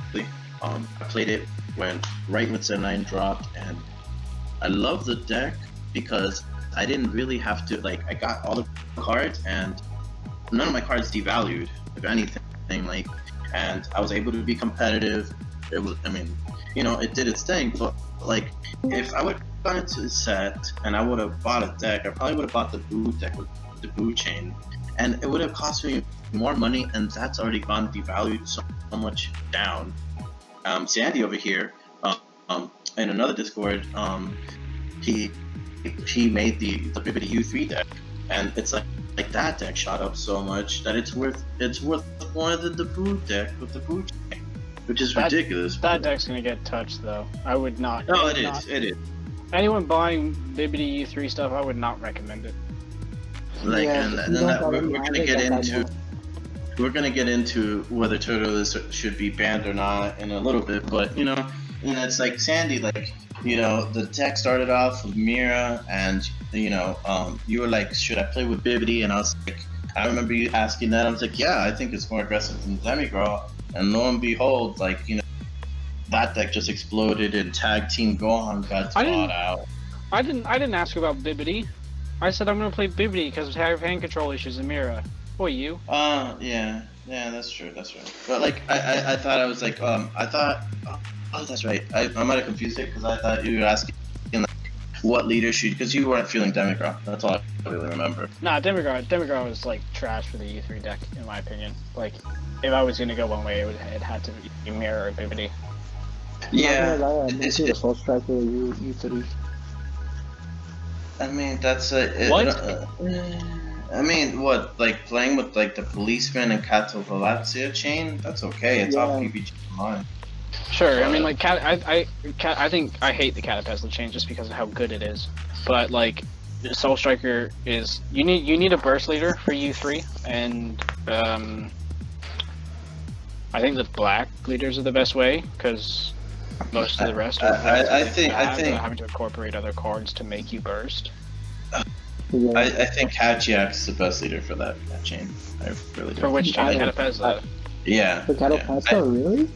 S2: I played it right when Set 9 dropped, and I love the deck because I didn't really have to like I got all the cards and none of my cards devalued, if anything, like, and I was able to be competitive. It was, I mean, it did its thing, but like if I would have gone into the set and I would have bought a deck, I probably would have bought the Boo deck with the Boo chain, and it would have cost me more money, and that's already gone devalued so much down. Sandy over here, in another Discord, he made the Bibbidi U3 deck, and it's like that deck shot up so much that it's worth more than the Boo deck with the Boo chain, which is ridiculous.
S4: That deck's gonna get touched though. I would not.
S2: No, it is.
S4: Anyone buying Bibbidi U3 stuff, I would not recommend it.
S2: Like,
S3: Yeah,
S2: and
S3: if
S2: then
S3: you don't
S2: we're
S3: have
S2: gonna
S3: it,
S2: get
S3: then that's
S2: into. We're gonna get into whether Turtles should be banned or not in a little bit, but it's like Sandy, like the deck started off with Mira, and you were like, should I play with Bibbidi? And I was like, I remember you asking that. I was like, yeah, I think it's more aggressive than Demigirl, and lo and behold, like that deck just exploded, and Tag Team Gohan got bought out.
S4: I didn't ask about Bibbidi. I said I'm gonna play Bibbidi because I have hand control issues in Mira. Boy, you.
S2: Yeah, that's true. But like, I thought I was like, oh, that's right. I might have confused it because I thought you were asking like, what leader should, because you weren't feeling Demigirl. That's all I really remember.
S4: Nah, Demigirl was like trash for the U3 deck, in my opinion. Like, if I was gonna go one way, it had to be Mirror or Bibbidi.
S2: Yeah.
S3: It's the Soul Striker U3.
S2: I mean, that's
S4: What?
S2: I mean, what, like playing with like the Policeman and Catalepsia chain? That's okay. It's off PBG Online.
S4: Sure. I mean, like, I think I hate the Catapesla chain just because of how good it is. But like, Soul Striker is you need a burst leader for U3, and I think the black leaders are the best way because most of the rest are
S2: I think
S4: having to incorporate other cards to make you burst.
S3: Yeah.
S2: I think Hachiak's the best leader for that chain. I really do.
S4: For which chain? Catapesla.
S2: Yeah.
S3: For Catapesla, really?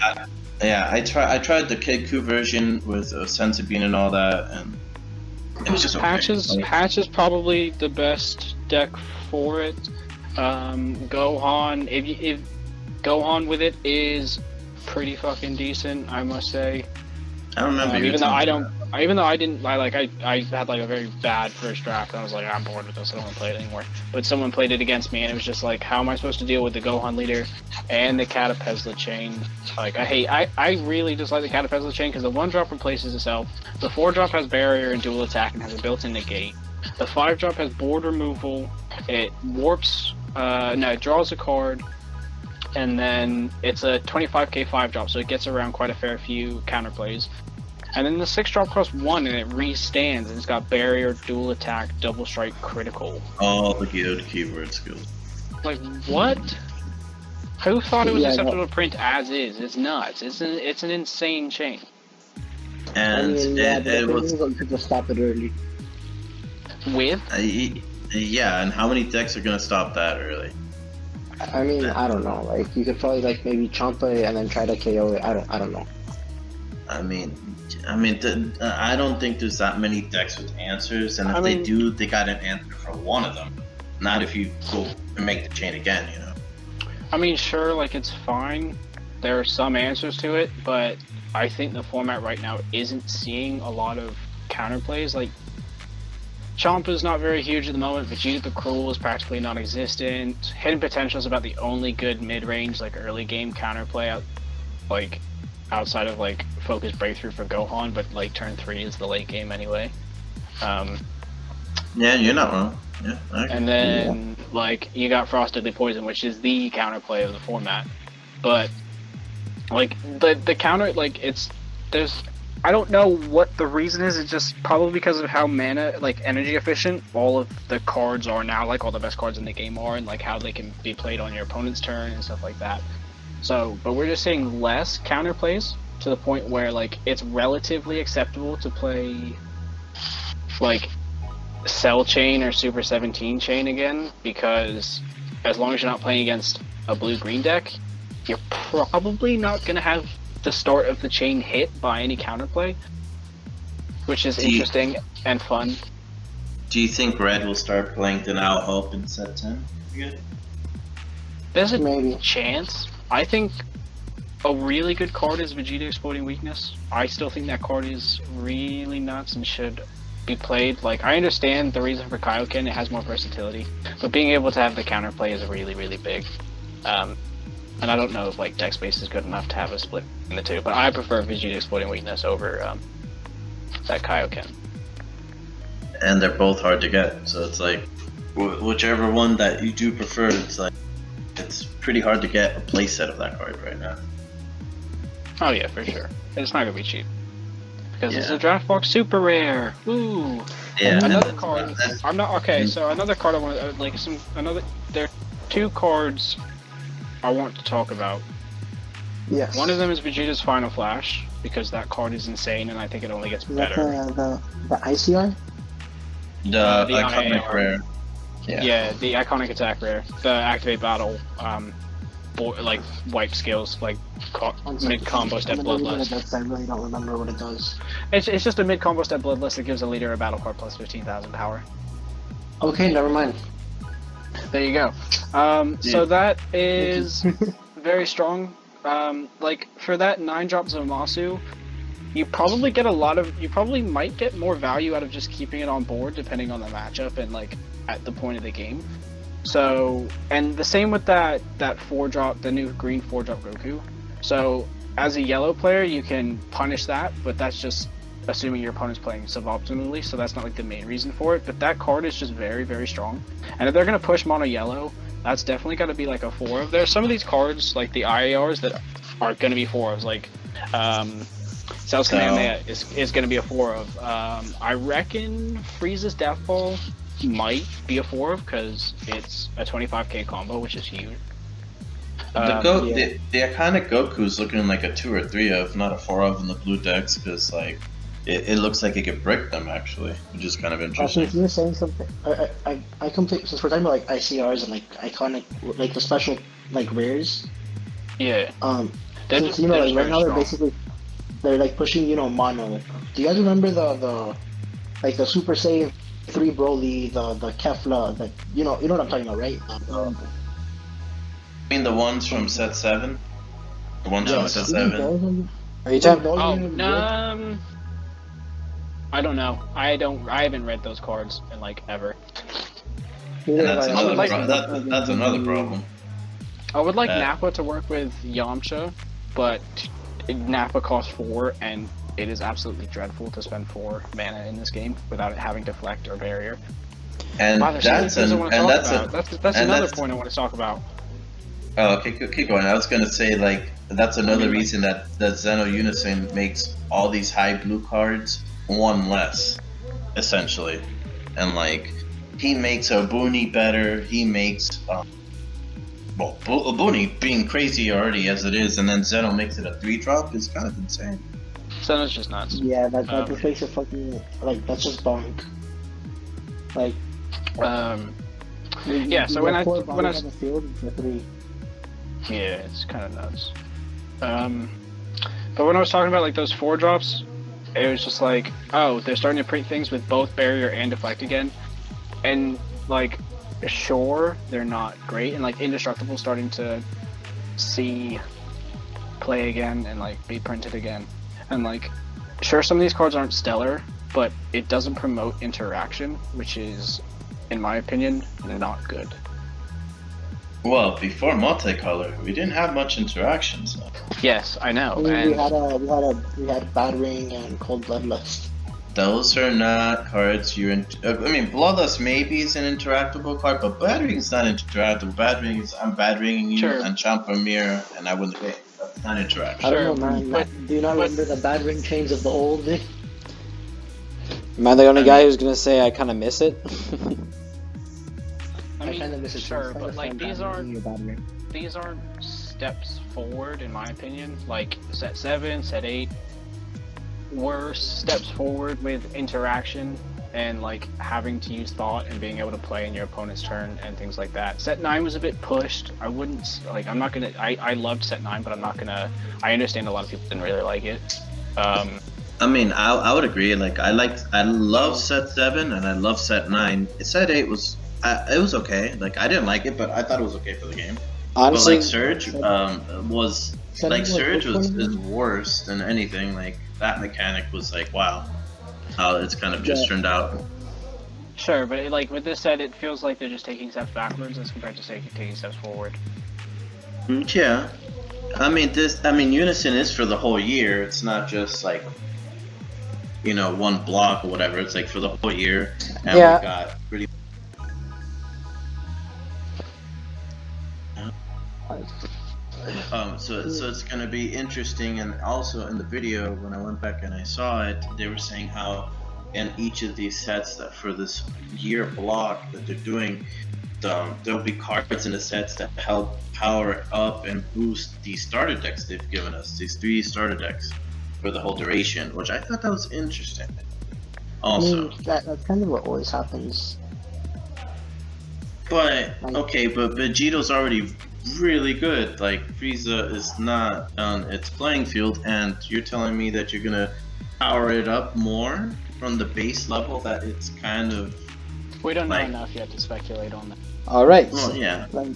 S2: I tried the Kid Ku version with Sensibine and all that, and it was just okay.
S4: Patch is probably the best deck for it. Gohan, if Gohan with it is pretty fucking decent, I must say.
S2: I don't remember
S4: even though I had like a very bad first draft, and I was like, I'm bored with this, I don't want to play it anymore. But someone played it against me, and it was just like, how am I supposed to deal with the Gohan leader and the Catapesla chain? Like, I really dislike the Catapesla chain because the 1-drop replaces itself. The 4-drop has barrier and dual attack and has a built-in negate. The 5-drop has board removal. It warps. It draws a card. And then it's a 25k 5-drop, so it gets around quite a fair few counterplays. And then the 6-drop costs 1, and it restands, and it's got barrier, dual attack, double strike, critical.
S2: All the good keyword skills.
S4: Like, what? Who thought it was acceptable to print as is? It's nuts. It's an insane chain.
S2: And it was.
S3: You could just stop it early.
S4: With?
S2: Yeah, and how many decks are gonna stop that early?
S3: I mean, I don't know. Like, you could probably like maybe Champa it and then try to KO it. I don't know.
S2: I mean, I don't think there's that many decks with answers, and if they do, they got an answer for one of them. Not if you go and make the chain again, you know.
S4: I mean, sure, like, it's fine. There are some answers to it, but I think the format right now isn't seeing a lot of counterplays. Like, Chompa's not very huge at the moment. Vegeta the Cruel is practically non-existent. Hidden Potential is about the only good mid-range, like, early game counterplay out, like, outside of, like, Focus Breakthrough for Gohan, but, like, turn 3 is the late game anyway.
S2: Yeah, you're not wrong. Yeah,
S4: and then, like, you got Frostedly Poison, which is the counterplay of the format. But, like, the counter, like, I don't know what the reason is. It's just probably because of how mana, like, energy efficient all of the cards are now, like, all the best cards in the game are, and, like, how they can be played on your opponent's turn and stuff like that. So, but we're just seeing less counterplays to the point where, like, it's relatively acceptable to play, like, Cell Chain or Super 17 Chain again, because as long as you're not playing against a blue-green deck, you're probably not going to have the start of the chain hit by any counterplay, which is interesting and fun.
S2: Do you think Red will start playing Denial Hope in set 10 again?
S4: There's a chance. I think a really good card is Vegeta Exploding Weakness. I still think that card is really nuts and should be played. Like, I understand the reason for Kaioken, it has more versatility, but being able to have the counterplay is really, really big. And I don't know if, like, deck space is good enough to have a split in the two, but I prefer Vegeta Exploding Weakness over that Kaioken.
S2: And they're both hard to get, so it's like, whichever one that you do prefer, it's like, it's pretty hard to get a playset of that card right now.
S4: Oh yeah, for sure. It's not gonna be cheap. Because it's a draft box super rare. Woo!
S2: Yeah.
S4: Another card. I'm not okay. So another card I want to like There are two cards I want to talk about.
S3: Yes.
S4: One of them is Vegeta's Final Flash, because that card is insane and I think it only gets better.
S3: The ICR?
S2: The iconic
S4: IAR.
S2: rare.
S4: Yeah, the iconic attack rare. The activate battle, like wipe skills, like mid combo step bloodlust.
S3: I really don't remember what it does.
S4: It's just a mid combo step bloodlust that gives a leader a battle card plus 15,000 power.
S3: Okay, never mind.
S4: There you go. So that is very strong. Like, for that 9-drop Zamasu, you probably might get more value out of just keeping it on board, depending on the matchup and, like, at the point of the game. So, and the same with that 4-drop, the new green 4-drop Goku. So, as a yellow player, you can punish that, but that's just assuming your opponent's playing suboptimally, so that's not, like, the main reason for it. But that card is just very, very strong. And if they're going to push mono yellow, that's definitely got to be, like, a 4-of. There's some of these cards, like the IARs, that are going to be 4-ofs, like, Cell's Kamehameha is going to be a 4-of. I reckon Frieza's Death Ball might be a 4-of, because it's a 25k combo, which is huge.
S2: The iconic Goku's looking like a 2 or 3-of, not a 4-of in the blue decks, because, like, it looks like it could brick them, actually, which is kind of interesting.
S3: Since you're saying something, I completely, since we're talking about, like, ICRs and, like, iconic, like, the special, like, rares.
S4: Yeah.
S3: Since, you know, like, right now they're, like, pushing, you know, mono. Do you guys remember the the Super Saiyan 3 Broly, the Kefla, the, you know what I'm talking about, right?
S2: I mean the ones from set 7? The ones from set 7?
S1: Are you talking?
S4: I don't know. I haven't read those cards in, like, ever.
S2: And that's another problem.
S4: I would like Nappa to work with Yamcha, but Nappa costs 4, and it is absolutely dreadful to spend 4 mana in this game without it having Deflect or Barrier.
S2: And that's
S4: another point I want to talk about.
S2: Oh, okay, keep going. I was gonna say, like, that's another reason that Zeno Unison makes all these high blue cards one less, essentially. And, like, he makes Obuni better, he makes, Obuni being crazy already as it is, and then Zeno makes it a 3-drop is kind of insane.
S4: Zeno's just nuts.
S3: Yeah, that just makes it fucking, like, that's just bonk. Like,
S4: yeah, so when I
S3: on the field, it's a 3.
S4: Yeah, it's kind of nuts. But when I was talking about, like, those 4-drops, it was just like, oh, they're starting to print things with both Barrier and Deflect again. And, like, sure, they're not great. And, like, Indestructible starting to see play again and, like, be printed again. And, like, sure, some of these cards aren't stellar, but it doesn't promote interaction, which is, in my opinion, not good.
S2: Well, before multicolor, we didn't have much interactions.
S4: Yes, I know.
S3: I mean,
S4: And
S3: we had Battering and Cold Bloodlust.
S2: Those are not cards I mean, Bloodlust maybe is an interactable card, but Battering is not interactable. Battering is I'm battering you
S4: Sure.
S2: and Champ Mirror, and I win the game. That's not interaction.
S3: I
S4: Sure,
S3: don't know, man.
S4: but-
S3: Do you not remember the Battering chains of the old day?
S1: Am I the only
S2: I
S1: guy
S2: mean-
S1: who's gonna say I kind of miss it?
S4: I mean,
S3: kind of miss it.
S4: sure,
S3: too.
S4: but like these
S3: Battering
S4: aren't
S3: or Battering.
S4: these aren't steps forward, in my opinion. Like set 7, set 8 were steps forward with interaction and like having to use thought and being able to play in your opponent's turn and things like that. Set 9 was a bit pushed. I wouldn't like. I'm not gonna. I loved set 9, but I'm not gonna. I understand a lot of people didn't really like it.
S2: I mean, I would agree. Like, I love set 7 and I love set 9. Set 8 was, it was okay. Like, I didn't like it, but I thought it was okay for the game.
S1: Honestly,
S2: But like Surge was like Surge is worse than anything. Like that mechanic was like, wow, how it's kind of just turned out.
S4: Sure, but like with this set, it feels like they're just taking steps backwards as compared to taking steps forward.
S2: Yeah, I mean Unison is for the whole year. It's not just like, you know, one block or whatever. It's like for the whole year, and
S1: Yeah.
S2: we got pretty. So it's gonna be interesting, and also in the video when I went back and I saw it, they were saying how in each of these sets that for this year block that they're doing, there'll be cards in the sets that help power up and boost the starter decks they've given us, these 3 starter decks for the whole duration, which I thought that was interesting. Also,
S3: I mean, that's kind of what always happens.
S2: but okay, but Vegeto's already really good. Like Frieza is not on its playing field, and you're telling me that you're gonna power it up more from the base level that it's kind of.
S4: We don't know
S2: Like-
S4: enough yet to speculate on that.
S1: all right.
S2: Well, yeah.
S3: Like,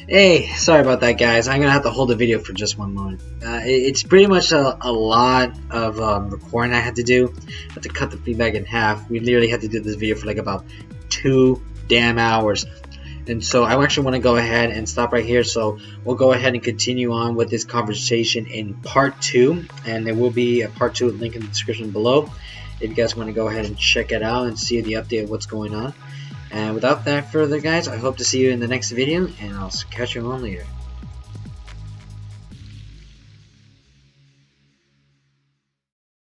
S1: Hey, sorry about that, guys. I'm gonna have to hold the video for just one moment. It's pretty much a lot of recording I had to do. I had to cut the feedback in half. We literally had to do this video for like about 2 damn hours. And so I actually want to go ahead and stop right here. So we'll go ahead and continue on with this conversation in part 2. And there will be a part 2 link in the description below if you guys want to go ahead and check it out and see the update of what's going on. And without that further, guys, I hope to see you in the next video, and I'll catch you on later.